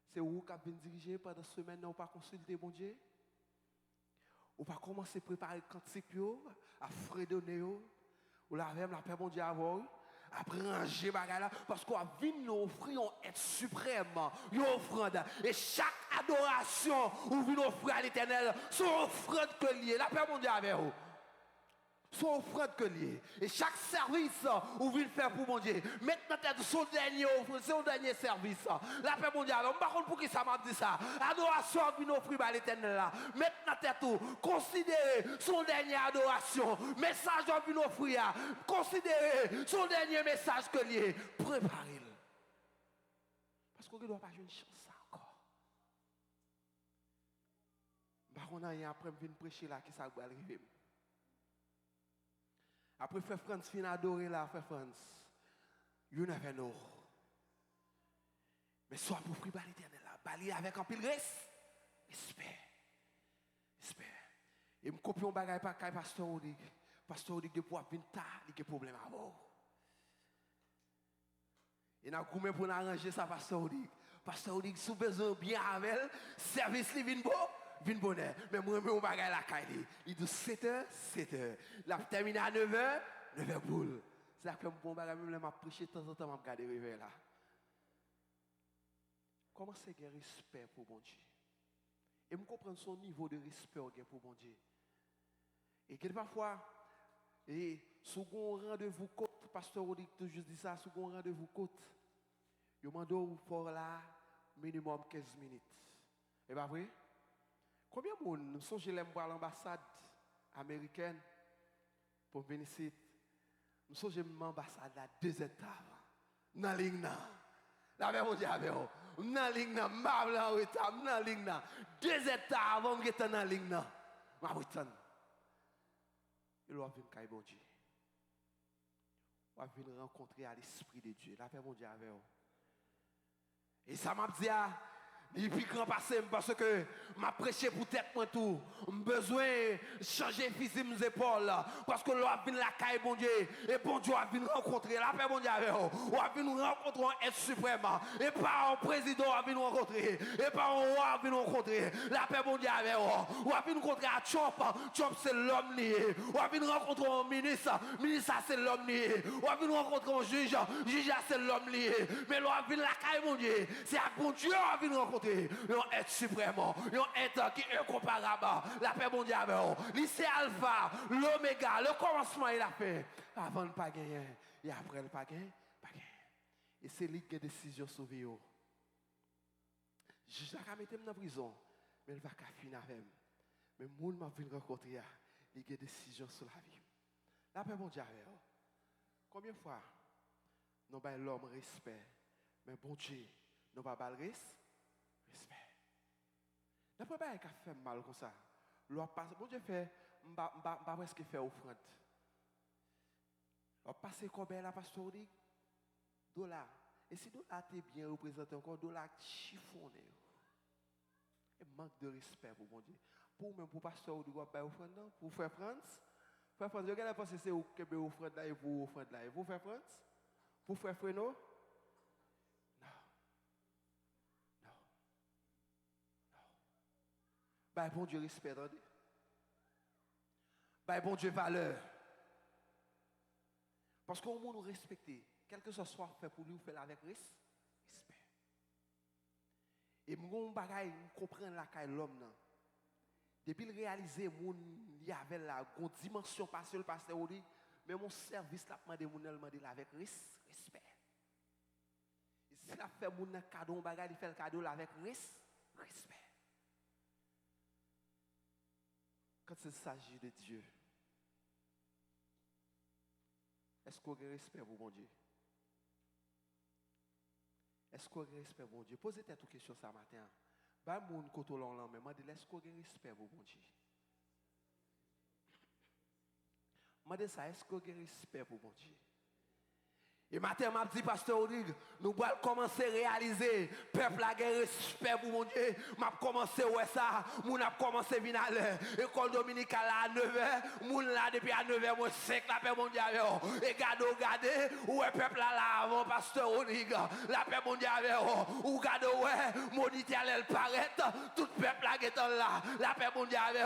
C'est vous qui avez dirigé pendant ce semaine, ou pas consulter mon Dieu. Ou pas commencer à préparer le cantique, à fredonner, ou la même la paix mon Dieu avant. Après ranger bagala parce qu'on a vu nous offrir un être suprême, une offrande et chaque adoration ou vient offrir à l'Éternel son offrande que lié la paix mon Dieu avec vous son offrande que lié et chaque service ou vient faire pour mon Dieu maintenant tête son dernier offre son dernier service la paix mon Dieu avec par contre pour qui ça m'a dit ça adoration vient offrir à l'Éternel là maintenant tête tout considérez son dernière adoration message vient offrir considérez son dernier message que lié préparez-le parce qu'on ne doit pas jouer une chance ça encore par contre après venir prêcher là qui ça va arriver. Après, Frère France fin adorer là, Frère France. You never know. Mais soit pour prier par l'Éternel là, bali avec un pile graisse. Espère. Et me copie un bagage par kai pasteur Odig. Pasteur Odig de pouvoir venir tard, il y a problème à bord. Et n'a goumé pour arranger ça pasteur Odig. Pasteur Odig sous besoin bien avec service li vinn bon. Vin bonheur. Mais moi, je vais la caille. Il dit 7h, 7h. La termine à 9h, 9h boule. C'est là que je vais prêcher de temps en temps, je vais regarder le là. Comment c'est qu'il y a respect pour mon Dieu? Et je comprends son niveau de respect pour mon Dieu. Et quelquefois, sous un rendez-vous côte, pasteur Odik toujours dit ça, sous un rendez-vous côte, je demande pour là minimum 15 minutes. Et pas vrai? Combien de monde nous sommes à l'ambassade américaine pour venir ici? Nous sommes à l'ambassade à 2 étapes. Dans la ligne. La même chose avec vous. Dans la ligne, dans la ligne. 2 étapes avant de être dans la ligne. Il va venir bon Dieu. Il va venir rencontrer à l'Esprit de Dieu. La paix mon Dieu avec vous. Et ça m'a dit, et puis grand passé parce que m'a prêché pour tête moi tout besoin changer physique mes épaules parce que l'on vient la caille bon Dieu et bon Dieu a vient rencontrer la paix bon Dieu avec vous a vient rencontrer un être suprême et pas un président a vient rencontrer et pas un roi a vient rencontrer la paix bon Dieu avec vous a vient rencontrer à Trump c'est l'homme lié a vient rencontrer un ministre c'est l'homme lié a vient rencontrer un juge c'est l'homme lié mais l'on vient la caille bon Dieu c'est à bon Dieu a vient rencontrer un être suprême, un être qui est incomparable. La paix mondiale, c'est Alpha, l'Oméga, le commencement et la fin. Avant de ne pas gagner, et après ne pas gagner, pas gagner. Et c'est lui qui a décision sur vie. Je vais mettre dans la prison, mais il va pas finir avec moi. Mais le monde m'a vu rencontrer, il a décision sur la vie. La paix mondiale, combien de fois nous avons l'homme respect, mais bon Dieu, nous n'avons pas le respect. N'importe pas qu'à faire mal comme ça. Bon Dieu fait, pas presque faire offrande. On passe combien la pasteur dit $. Et si dollar est bien représenté encore dollar chiffonné. Et manque de respect pour mon Dieu. Pour même pour pasteur dit quoi pas offrande pour faire France. Faire France, je regarde penser c'est au Québec offrande là et pour offrande là. Et pour faire France? Pour faire Freno? Bah, bon Dieu, respect, attendez. Bah, bon Dieu, valeur. Parce qu'on peut nous respecter, quel que soit fait pour lui, on fait avec respect. Et mon bagay, on comprend la caille l'homme. Depuis le réaliser, il y avait la dimension passée, le pasteur dit, mais mon service, là, demandé avec respect. Et si la fait mon cadeau, on bagay, il fait le cadeau avec respect. Quand il s'agit de Dieu, est-ce qu'on a respect pour mon Dieu? Est-ce qu'on a respect pour mon Dieu? Posez-toi toute question ce matin. Bah, mon côté long, mais moi, est-ce qu'on a respect pour mon Dieu? Moi, ça, est-ce qu'on a respect pour mon Dieu? Et matin, m'a dit, Pasteur Rodrigue, nous allons commencer à réaliser, peuple a respect pour mon Dieu, m'a commencé ouais ça, moun a commencé à venir à l'heure, école dominicale à 9h, moun là depuis à 9h, moi 5 la paix mondiale, et regardez, ouais peuple là avant, Pasteur Rodrigue, la paix mondiale, ou regardez, ouais, mon Éternel paraît, tout peuple là qui est là, la paix mondiale,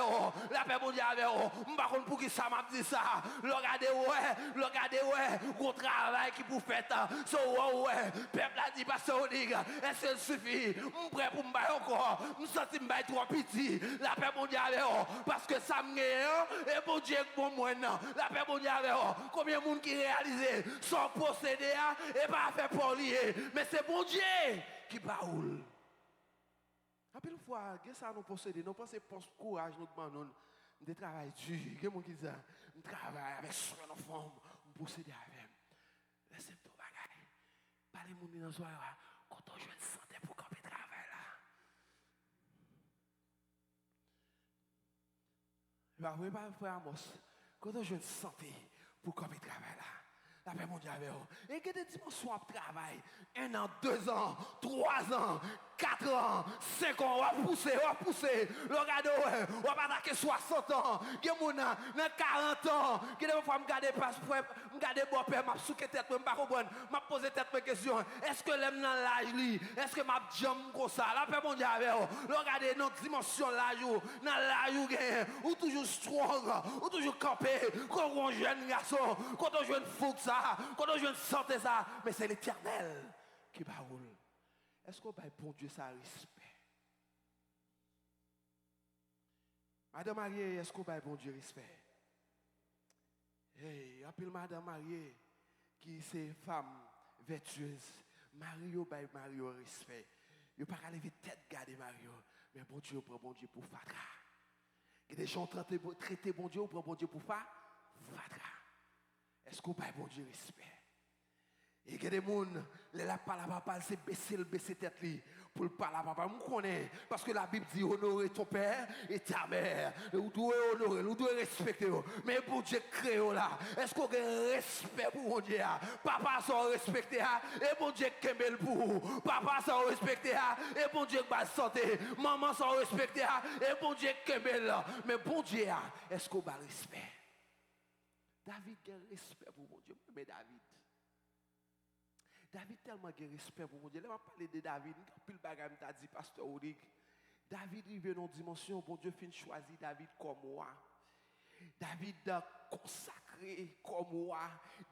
m'pas contre pour qui ça m'a dit ça, regardez, ouais, gros travail qui pour faire, so ouais, peuple a dit, Pasteur Rodrigue, est-ce que ça suffit, prêt pour m'bailler encore, m'senti m'bailler trop petit, la paix mondiale, parce que ça m'gagne, et bon Dieu, bon moi, la paix mondiale, combien de monde qui réalise son procédé, et pas fait pour lier, mais c'est bon Dieu qui baoule. À pile fois, qu'est-ce que nous possédons, nous pensons courage, nous demandons, de travail dur, il y a des gens qui disent, nous travaillons avec soin, nos femmes, nous possédons avec. Laissez-moi tout bagaille. Parlez-moi dans le soir, quand on joue une santé pour camper travail là. Oui, frère Amos, quand on joue une santé pour camper travail là. La paix mondiale avec vous. Et que des dimensions de travail, 1 an, 2 ans, 3 ans, 4 ans, 5 ans, on va pousser. Regardez, on va attaquer 60 ans, qui est mon dans 40 ans, qui est des fois me garder passeport, me garder bon père, m'a souqué tête, me pas comprendre, m'a posé tête mes questions. Est-ce que l'aime dans l'âge li? Est-ce que m'a jam comme ça? La paix mondiale avec vous. Regardez notre dimension l'âge dans l'âge ou toujours strong, ou toujours campé, quand on jeune garçon, quand on jeune fou ça. Quand on joue une santé ça, mais c'est l'Éternel qui baoule. Est-ce qu'on va bon Dieu ça respect? Madame mariée, est-ce qu'on va bon Dieu respect? Hey, appelle madame mariée qui c'est femme vertueuse. Mario bail Mario respect. Il pas lever tête garder Mario, mais bon Dieu prend bon Dieu pour fatra. Il y a des gens traiter bon Dieu prend bon Dieu pour fatra. Est-ce qu'on va bon Dieu respect? Et il y a des gens, les la parole à papa, c'est baisser tête pour le parler à papa. Je connais, parce que la Bible dit honorer ton père et ta mère. Vous devez honorer, vous devez respecter. Mais pour Dieu créé là, est-ce qu'on a un respect pour mon Dieu? Papa sans respecter, et bon Dieu qui aime pour vous. Papa sans respecter, et bon Dieu qui va santé. Maman sans respecter, et bon Dieu qui aime. Mais bon Dieu, est-ce qu'on a respect? David a respect pour mon Dieu, mais David tellement a respect pour mon Dieu. Là, on va parler de David. Puis le bagage m'a dit, Pasteur Rodrigue, David arrive dans une dimension, bon Dieu fin choisi David comme moi. David consacré comme moi.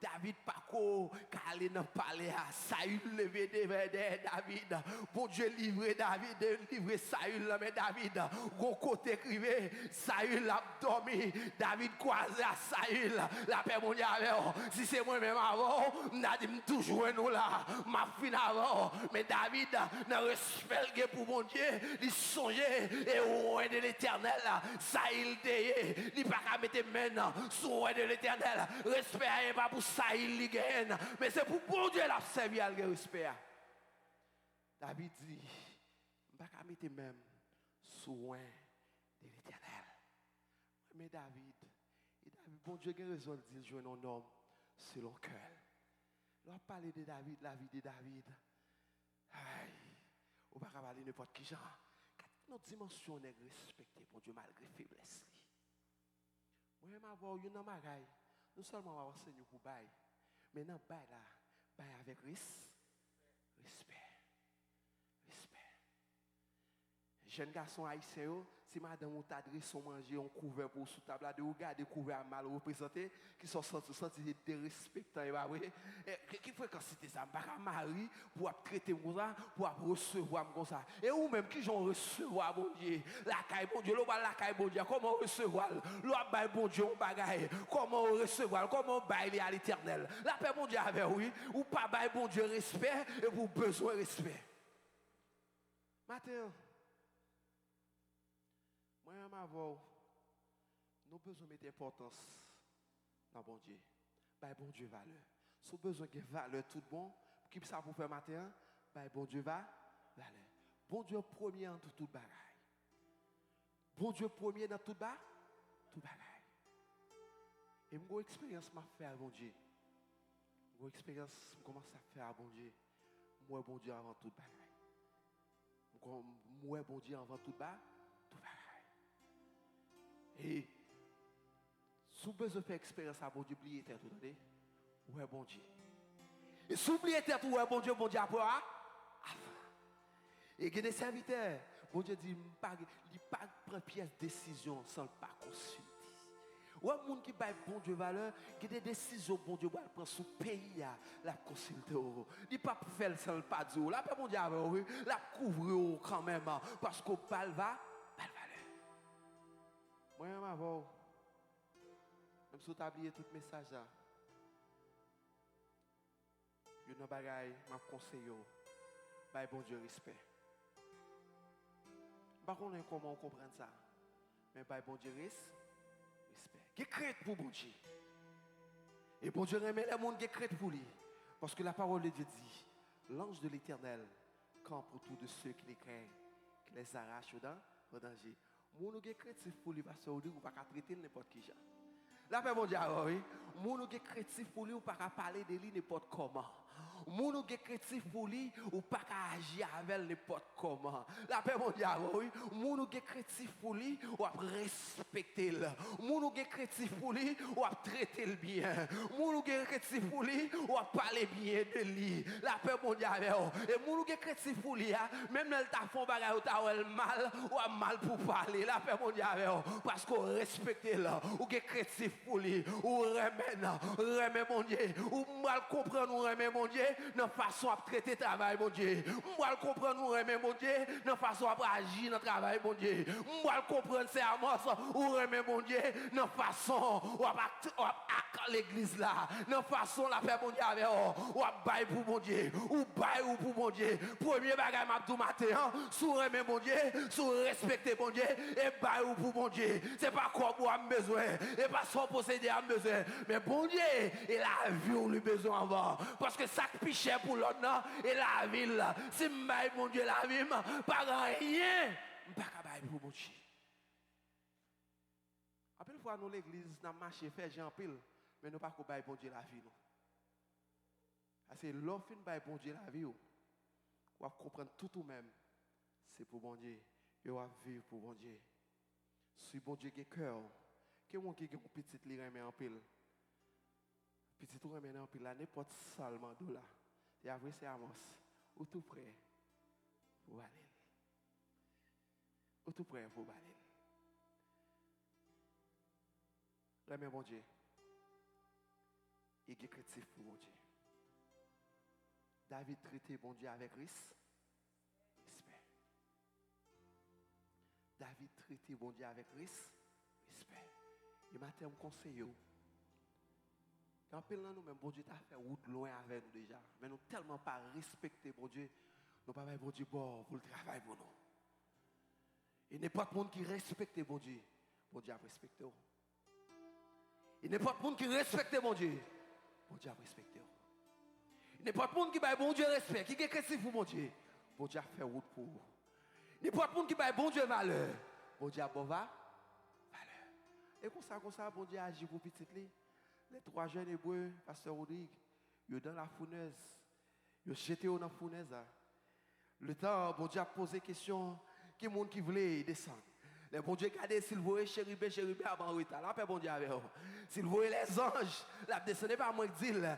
David Paco, aller dans le palais à Saül levé devant David. Bon Dieu livré David, livré Saül, mais David, gros côté crivé, Saül a dormi. David croisé à Saül, la paix mondiale. Si c'est moi-même avant, n'a dit toujours nous là, ma fin avant. Mais David, dans le respect pour mon Dieu, il songeait et au roi de l'Éternel, Saül déyé, il pas qu'à mettre main sur le roi de l'Éternel. Respect n'est pas pour Saül li gagne, mais c'est pour bon Dieu la servir le respect. David dit, je ne vais pas mettre même soin de l'Éternel. Mais David, bon Dieu a raison de dire, je suis un homme selon le cœur. Lorsqu'on parle de David, la vie de David, on ne va pas parler n'importe qui genre. Notre dimension est respectée pour Dieu malgré faiblesse. Moi-même avoir une bagaille, non seulement avoir Seigneur pour bail, mais dans bail là, bail avec respect. Jeune garçon haïtien, si madame ou t'adresse son manger, on couvert pour sous table de regarder couvert mal représenté, qui sont sentis de respectant, qui fait quand c'était ça, pas mari pour traiter comme ça, pour recevoir comme ça. Et ou même qui j'en recevoir bon Dieu, la caille bon Dieu, la caille bon Dieu, comment recevoir, l'autre bail bon Dieu, on bagaille, comment recevoir, comment bailler à l'Éternel. La paix bon Dieu avec oui, ou pas bail bon Dieu respect et pour besoin respect. Matin. Moi-même avant, nous avons besoin de mettre importance dans bon Dieu. Bah, bon Dieu valeur. Si vous avez besoin de valeur tout bon, qui ça pour faire matin, bah, bon Dieu va valeur. Bon Dieu premier en tout bagaille. Bon Dieu premier dans tout bagaille. Et mon expérience m'a fait à bon Dieu. Une expérience, je commence à faire à bon Dieu. Moi, bon Dieu avant tout bagaille. Moi, bon Dieu avant tout bagaille. Et si vous besoin de faire expérience à bon Dieu, oubliez tête, vous entendez? Ouais, bon Dieu. Et si vous oubliez tête, ouais, bon Dieu après. Et il y a des serviteurs, bon Dieu dit, il ne pas prendre pièce de décision sans pas consulter. Ou un monde qui baille bon Dieu valeur, qui a des décisions bon Dieu va prendre sous pays la consulter. Il pas faire sans pas dire. La paix bon Dieu la couvrir quand même parce que pas valeur. Moi même avant même si tu as oublié tout message là. Yo nan bagay m'a conseillé baille bon Dieu respect. Pas connais comment on comprend ça. Mais baille bon Dieu respect. Qui crête pour bon Dieu. Et bon Dieu remet les monde qui crête pour lui. Parce que la parole de Dieu dit, l'ange de l'Éternel campe autour de ceux qui les craignent, qui les arrachent au danger. Mon qui créatif pour lui, parce que vous ne pouvez pas traiter n'importe qui. La paix bon Dieu, oui. Mon qui créatif pour lui, vous ne pouvez pas parler de lui n'importe comment. Moun qui est créatif pour lui ou pas agir avec n'importe comment. La paix mondiale, oui. Moun qui est créatif pour lui ou respecter le. Moun qui est créatif pour lui ou traiter le bien. Moun qui est créatif pour lui ou parler bien de lui. La paix mondiale, et moun qui est créatif pour lui, même elle t'a fait bagarre ou t'a mal ou mal pour parler. La paix mondiale, parce qu'on respecte le. Ou qui est créatif pour lui ou remet mon Dieu ou mal comprendre ou remet mon Dieu. Dans façon à traiter le travail, mon Dieu. Moi, je comprends nous aimer, mon Dieu. Dans façon à agir dans le travail, mon Dieu. Moi, je comprends c'est à moi, ou aimer, mon Dieu. Dans façon à l'église là. Dans façon la paix, mon Dieu, avec ou à bailler pour mon Dieu. Ou bailler pour mon Dieu. Premier bagage, m'a tout matin, sous aimer, mon Dieu. Sous respecter, mon Dieu. Et bailler pour mon Dieu. C'est pas quoi pour avoir besoin. Et pas son posséder à besoin. Mais bon Dieu, et la vie, on lui besoin avant. Parce que ça cher pour l'autre et la ville. Si je baille mon Dieu la vie, pas rien. Je ne peux pas bailler pour mon Dieu. Après, fois nous l'église, nous marché, fait Jean pile, mais nous ne pouvons pas bailler pour Dieu la vie. Parce que l'offre de bailler pour Dieu la vie, on va comprendre tout ou même. C'est pour mon Dieu. Et on va vivre pour mon Dieu. Si bon Dieu a cœur, quelqu'un qui a un petit li remet en pile. Petit tour remet en pile, n'importe seulement $. Et après, c'est Amos. Ou tout prêt pour aller. Ou tout prêt pour aller. Remets mon Dieu. Et qui est créatif pour mon Dieu. David traitait mon Dieu avec respect. David traitait mon Dieu avec respect. Et maintenant, je conseille. Quand nous même bon Dieu t'a fait route loin avec nous déjà. Mais nous tellement pas respecté bon Dieu. Nous pas bon Dieu pour le travail pour nous. Et n'importe monde qui respecte bon Dieu a respecté. Et n'importe monde qui respecte bon Dieu a respecté. Et n'importe monde qui baille bon Dieu respect, qui est chrétien pour mon Dieu a fait route pour vous. N'importe monde qui baille bon Dieu malheur, bon Dieu a bon valeur. Et comme ça bon Dieu agit pour petit li. Les 3 jeunes hébreux, pasteur Rodrigue, ils sont dans la fournaise. Ils sont jetés dans la fournaise. Le temps, bon Dieu a posé question, qui est le monde qui voulait descendre? Les bon Dieu regardez s'il voyait chérubin avant le retard. Là, bon Dieu avec eux. S'il voyait les anges, la descendait pas moi dire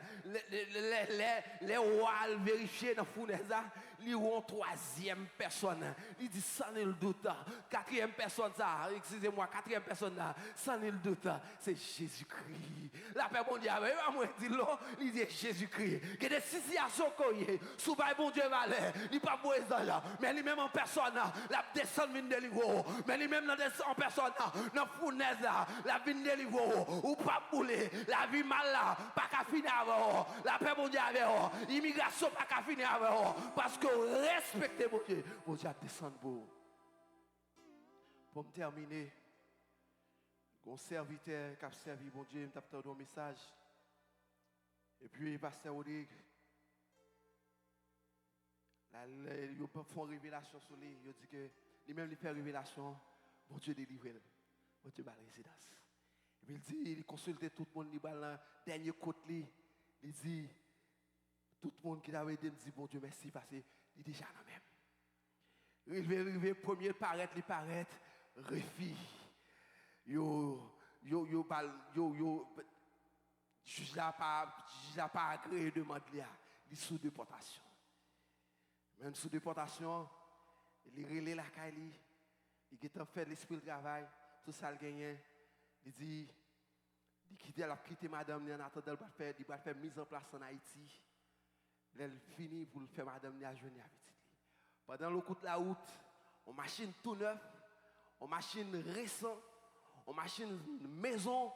les rois vérifier dans la fournaise, ils ont 3e personne. Il dit sans nul doute. 4e personne ça, excusez-moi, 4e personne là, sans nul doute, c'est Jésus-Christ. La paix bon Dieu avec eux, moi dire là, il dit Jésus-Christ. Que des situations qu'on sous bon Dieu malheur, il pas beau là, mais lui même en personne, la descend vient de l'Ivoire, mais lui même en personne, dans la fournaise la vie de l'Ivoire, ou pas bouler, la vie mal là, pas qu'à finir avant, la paix bon Dieu avec eux, l'immigration pas qu'à finir avant, parce que respectez mon Dieu a descendu pour. Pour me terminer, un serviteur qui a servi mon Dieu, il m'a donné un message. Et puis, pasteur Rodrigue, ils font révélation sur lui. Ils disent que lui-même, il fait révélation, mon Dieu délivre. Mon Dieu, la résidence. Et puis, il dit, il consulte tout le monde, il va dans le dernier côté, il dit, Tout le monde qui avait aidé me dit, bon Dieu, merci, parce qu'il est déjà là même. Rivé, premier paraître, il paraît, refi. Juge n'a pas agréé de demander, il est sous déportation. Même sous déportation, il est relé la caille, il a fait l'esprit de travail, tout ça le gagné. Il dit, il a quitté madame, en attendant, il va faire mise en place en Haïti. Elle finit pour faire madame à joindre avec lui. Pendant le coup de la route, on machine tout neuf, on machine récent, on machine maison,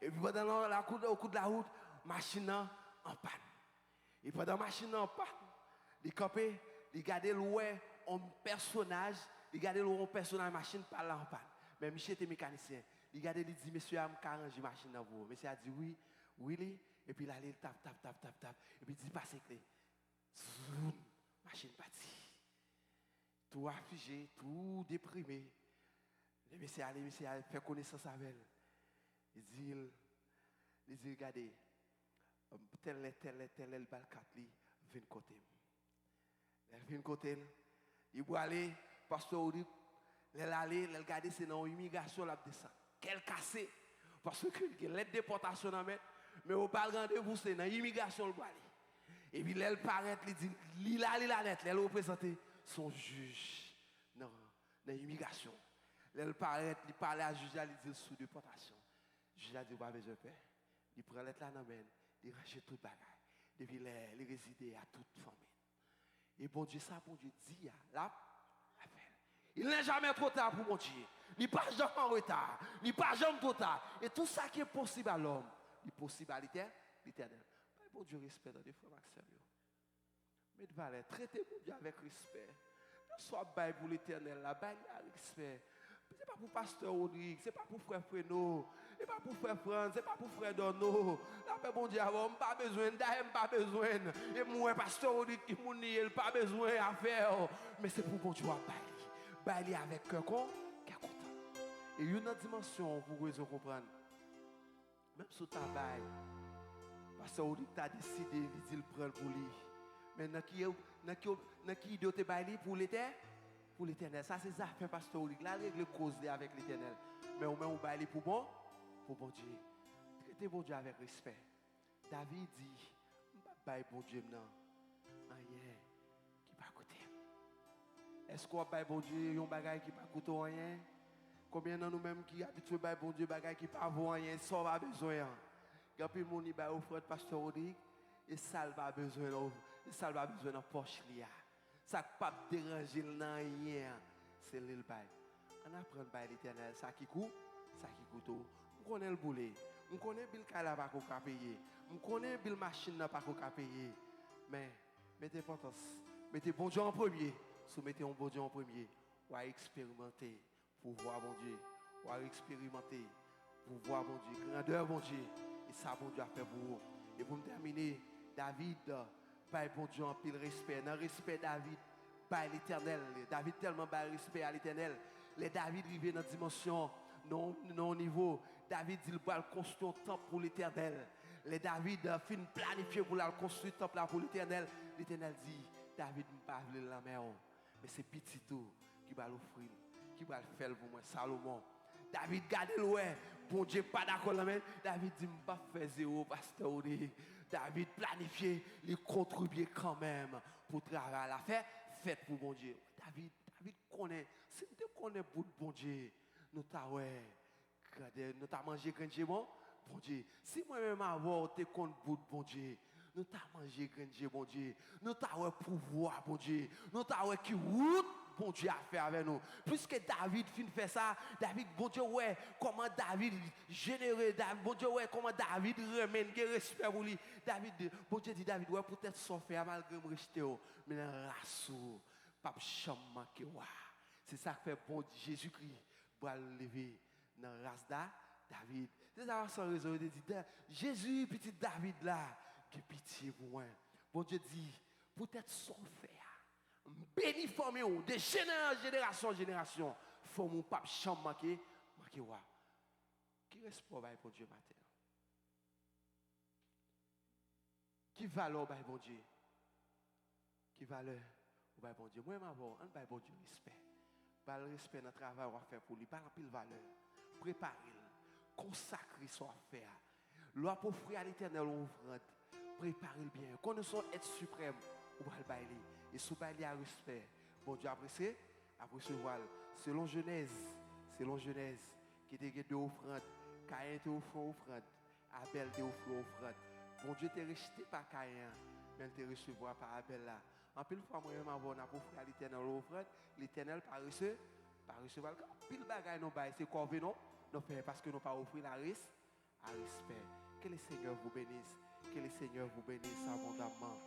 et puis pendant le coup de la route, machine en panne. Et pendant la machine en panne, il campé, il gardait l'oué un personnage, il gardait l'oué un personnage machine par là en panne. Mais Michel était mécanicien. Il gardait, il dit, monsieur, je vais arranger la machine dans vous. Monsieur a dit oui, oui, et puis là, il tape, et puis il dit, passez clé. Zoom, machine partie. Tout affligé, tout déprimé. Le monsieur a fait connaissance avec elle. Il dit, regardez, tel est le li, vient côté. Elle vient côté, il va aller, pasteur Oudi, elle aller, elle regarder, c'est dans l'immigration, là, descend. Quel cassé, parce que l'aide déportation, mais au pas rendez-vous, c'est dans l'immigration, le va aller. Et puis, elle paraît, elle dit, lila net, elle représente son juge dans l'immigration. Elle paraît, il parle à juge, il dit sous déportation. Le juge a dit, pas besoin de paix. Il prend l'être là dans la main, il range tout le bagage. Depuis il réside à toute famille. Et bon Dieu, ça, bon Dieu dit, là, il n'est jamais trop tard pour mon Dieu. Il n'est pas jamais en retard. Il n'est pas jamais trop tard. Et tout ça qui est possible à l'homme, il est possible à l'éternel. Bon Dieu, respect dans des frères Maxime. Mais de traitez mon Dieu avec respect. Ne sois pas pour l'éternel, là, avec respect. Ce n'est pas pour pasteur Rodrigue, ce n'est pas pour frère Freno, ce n'est pas pour frère France, ce n'est pas pour frère Dono. Là, bon Dieu, on n'a pas besoin, d'ailleurs, pas besoin. Et moi, pasteur Rodrigue, qui m'a dit, il n'a pas besoin à faire. Mais c'est pour bon Dieu à bailler avec quelqu'un qui est content. Et il y a une dimension pour que vous compreniez. Même si tu as baillé, pasteur Rodrigue t'a décidé, il dit, il prend pour lui. Mais dans qui idée tu baillé pour l'éternel? Pour l'éternel. Ça, c'est ça, fait pasteur Olig. Là, règle cause avec l'éternel. Mais au moins, on va aller pour bon Dieu. Traitez bon Dieu avec respect. David dit, je ne vais pas bon Dieu, non. Rien qui va coûter. Est-ce qu'on va bon Dieu, un bagage qui ne va coûter rien? Combien de nous-mêmes qui habitués à bon Dieu, bagage qui ne va avoir rien, ça va besoin. Quand puis mon va offrir pasteur Olig, et ça va besoin, ça va besoin de poche liya. Ça ne pas déranger le rien, c'est le bail. On apprend par l'éternel, ça qui coûte, ça qui coûte. On connaît le boulet, on connaît le cala pas qu'on payer, on connaît le machine pas qu'on payer. Mais mettez importance, mettez bon Dieu en premier, soumettez un bon Dieu en premier, ou à expérimenter pour voir bon Dieu, ou à expérimenter pour voir bon Dieu, grandeur bon Dieu, et ça bon Dieu a fait pour vous. Et pour me terminer, David, par bon Dieu en pile respect. Dans le respect David, par l'éternel. David tellement par respect à l'éternel. Les David arrivent dans la dimension, non niveau. David dit qu'il va construire un temple pour l'éternel. Les David fin planifié pour construire un temple pour l'éternel. L'éternel dit, David ne va pas la mer. Mais c'est petit tout qui va l'offrir, qui va le faire pour moi, Salomon. David garde l'oué. Bon Dieu, pas d'accord la main. David dit, je ne vais pas faire zéro, pasteur. David planifié, il contribuer quand même pour travailler la fête, fête pour bon Dieu. David connaît, si nous connaissons pour bon Dieu, nous t'avons mangé grand Dieu bon Dieu. Si moi-même avant, tu connais pour bon Dieu, nous t'avons mangé grand Dieu bon Dieu. Nous t'avons pouvoir bon Dieu. Nous t'avons qui route bon Dieu a fait avec nous. Puisque David fin fait ça, David, bon Dieu, ouais, comment David généré, bon Dieu, ouais, comment David remène, respect pour lui. David, bon Dieu dit, David, ouais, peut-être son frère, malgré me rejeter, mais dans race, pas champ manqué, c'est ça que fait bon Dieu, Jésus-Christ, pour lever dans la race David. C'est ça, sans raison, il dit, Jésus, petit David là, qui pitié pour moi. Bon Dieu dit, peut-être son frère. Béni formé de génération en génération. Faut mon pape champ manqué wa. Qui reste pour pour Dieu matin? Qui valeur pour Dieu? Qui valeur? Ou bien bon Dieu. Moi, on va bon Dieu respect. Pas le respect dans le travail qu'on va faire pour lui. Pas pile valeur. Préparez-le. Consacrez son affaire. Loi pour offrir à l'éternel offrande. Préparez-le bien. Connaissons être suprême. Ou va le bailler. Et sous bailler à respect. Bon Dieu apprécié. Apprécié voilà. Selon Genèse. Qui était de offrande. Caïn te offre offrande. Abel te offre offrande. Bon Dieu te rejeté par Caïn. Mais te recevoir par Abel là. En pile fois, moi-même, on a offert à l'éternel offrande. L'éternel par recevoir. Pile bagaille nous bail. C'est quoi non? Nous faisons parce que nous pas offrir la ris à respect. Que le Seigneur vous bénisse. Que le Seigneur vous bénisse abondamment.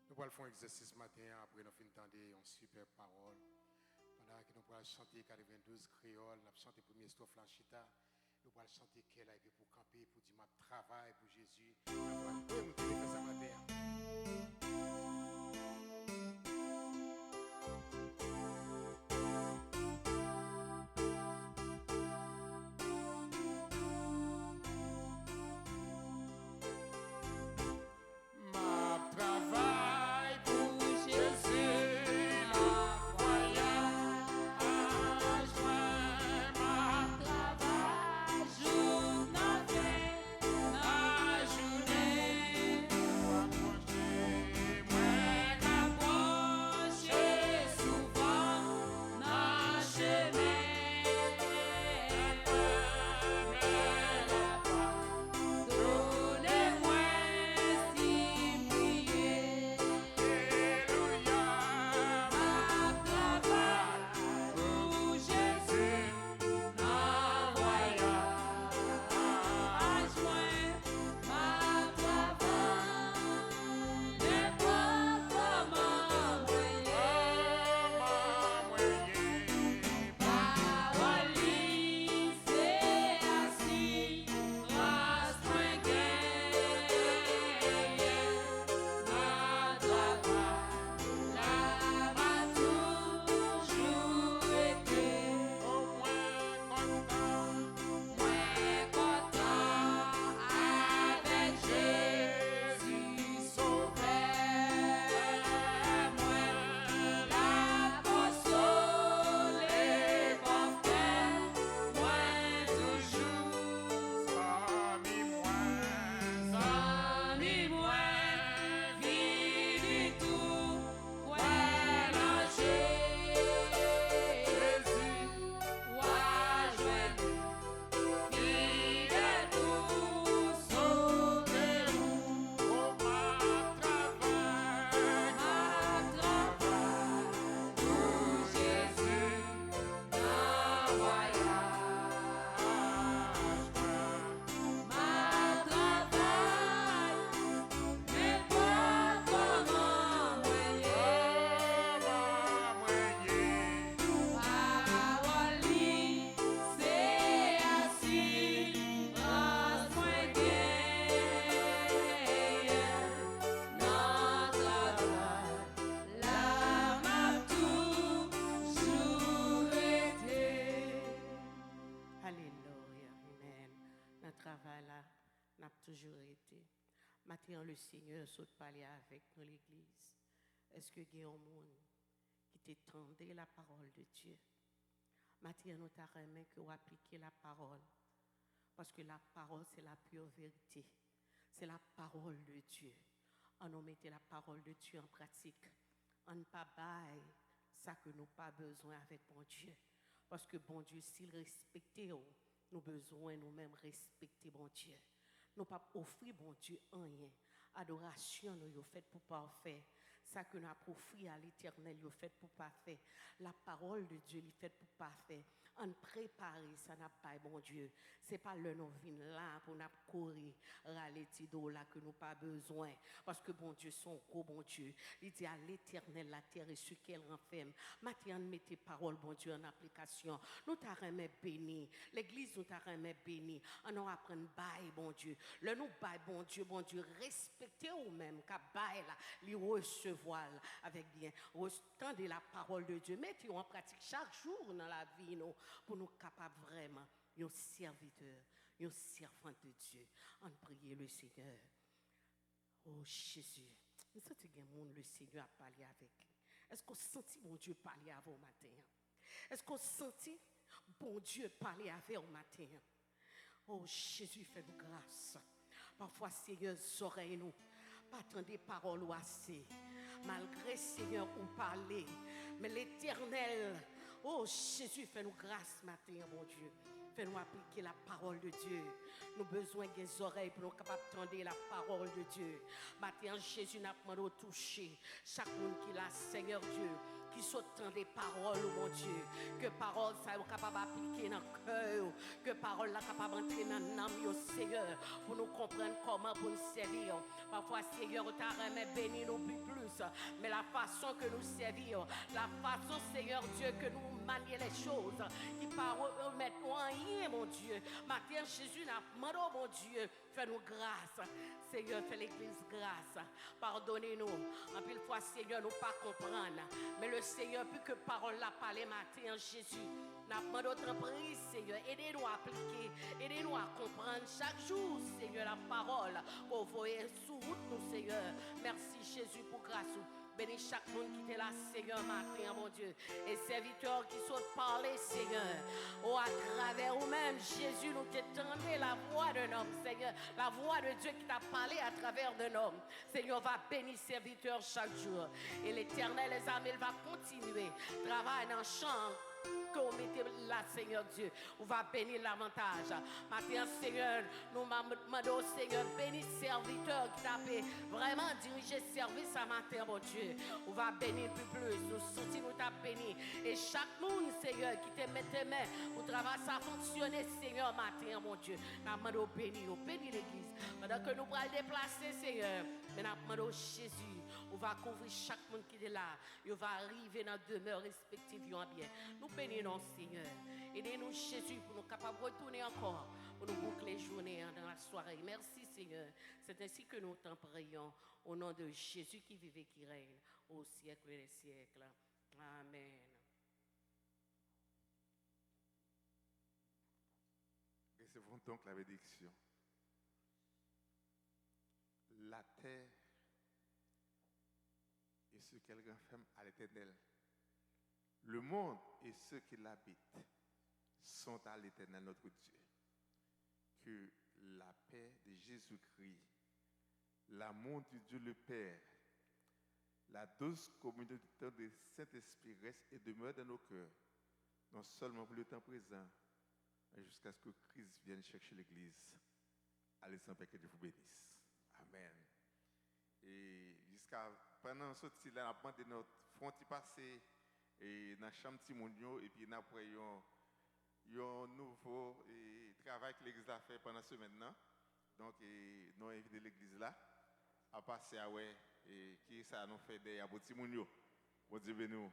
Nous allons faire un exercice ce matin, après nous finissons d'entendre une super parole. Pendant que nous allons chanter 92 créoles, nous allons chanter le premier strophe Lanchita, nous allons chanter qu'elle a été pour camper, pour dire ma travail pour Jésus. Nous allons faire ça matin. Toujours été. Maintenant, le Seigneur saute parler avec nous, l'Église. Est-ce que il y a un monde qui t'étendait la parole de Dieu? Maintenant, nous t'arrêtons que vous appliquez la parole. Parce que la parole, c'est la pure vérité. C'est la parole de Dieu. On nous mettez la parole de Dieu en pratique. On ne pas bail ça que nous pas besoin avec bon Dieu. Parce que bon Dieu, s'il respectait, nous besoin nous-mêmes respecter bon Dieu. Nous pas offrir bon Dieu rien. Adoration nous fait pour parfait. Ça que nous avons offert à l'Éternel, nous fait pour parfait. La parole de Dieu, il fait pour parfait. On prépare ça n'a pas bon Dieu. C'est pas le nous vin là pour nous courir râler tido là que nous pas besoin parce que bon Dieu son gros bon Dieu. Il dit à l'Éternel la terre et ce qu'elle renferme. Maintenant mettez parole bon Dieu en application. Nous t'a remet béni. L'église nous t'a remet béni. On apprend bail bon Dieu. Le nous bail bon Dieu respectez vous même qu'a bail là, li recevoir recevoir avec bien. Tendez la parole de Dieu. Mettez en pratique chaque jour dans la vie nous, pour nous capables vraiment, un serviteur, un servant de Dieu. On prie le Seigneur. Oh Jésus, vous sentez que le Seigneur a parlé avec. Est-ce qu'on sentit mon Dieu parler avec vous matin? Est-ce qu'on sentit bon Dieu parler avec vous matin? Oh Jésus, fais-nous grâce. Parfois, Seigneur, oreilles nous, pas tant des paroles ou assez. Malgré, Seigneur, on parler. Mais l'Éternel, oh Jésus, fais-nous grâce matin, mon Dieu. Fais-nous appliquer la parole de Dieu. Nous avons besoin des oreilles pour nous capables d'entendre la parole de Dieu. Maintenant, Jésus n'a pas de toucher chaque monde qui l'a, Seigneur Dieu, qui s'entend des paroles, oh mon Dieu. Que parole ça est capable d'appliquer dans le cœur. Que parole là capable d'entrer dans l'âme, Seigneur, pour nous comprendre comment pour nous servir. Parfois, Seigneur, tu as béni nous plus. Mais la façon que nous servir, la façon, Seigneur Dieu, que nous manier les choses, qui parle mettre en rien, mon Dieu. Matin, Jésus n'a demandé, mon Dieu, fais-nous grâce. Seigneur, fais l'église grâce. Pardonnez-nous. En pile fois, Seigneur, nous pas comprendre. Mais le Seigneur, plus que parole la parler matin, Jésus, n'a demandé notre prise, Seigneur. Aidez-nous à appliquer, aidez-nous à comprendre chaque jour, Seigneur, la parole qu'on voit sous route, nous, Seigneur. Merci, Jésus, pour grâce. Bénis chaque monde qui est là, Seigneur, matin, mon Dieu. Et serviteurs qui sont parlés, Seigneur. Oh, à travers vous-même, Jésus, nous t'étendons la voix d'un homme, Seigneur. La voix de Dieu qui t'a parlé à travers d'un homme. Seigneur, va bénir serviteurs chaque jour. Et l'Éternel, les amis, il va continuer. Travail dans le champ. Qu'on mette là, Seigneur Dieu, on va bénir l'avantage. Maintenant, Seigneur, nous demandons, Seigneur, bénis serviteur qui t'a vraiment dirigé service à matin, mon Dieu. On va bénir plus, nous sortir, nous t'a béni. Et chaque monde, Seigneur, qui te met tes mains pour travailler, ça fonctionner, Seigneur, matin, mon Dieu. Nous demandons bénir l'église. Pendant que nous allons déplacer, Seigneur, mais nous demandons Jésus. On va couvrir chaque monde qui est là. Il va arriver dans la demeure respective bien. Nous bénissons, Seigneur. Aidez-nous, Jésus, pour nous capables de retourner encore, pour nous boucler journée dans la soirée. Merci, Seigneur. C'est ainsi que nous t'en prions. Au nom de Jésus qui vive et qui règne au siècle des siècles. Amen. Recevons donc la bénédiction. La terre et ce qu'elle renferme à l'Éternel. Le monde et ceux qui l'habitent sont à l'Éternel notre Dieu. Que la paix de Jésus-Christ, l'amour de Dieu le Père, la douce communion du temps de Saint-Esprit reste et demeure dans nos cœurs, non seulement pour le temps présent, mais jusqu'à ce que Christ vienne chercher l'Église. Allez sans paix, que Dieu vous bénisse. Amen. Et jusqu'à pendant ce temps-là, on a demandé notre front de passer et dans la chambre de Timonio et puis après un nouveau travail que l'église a fait pendant ce semaine. Donc nous avons invité l'église là à passer à ouais et qui ça nous fait derrière Timonio. Bon Dieu béni.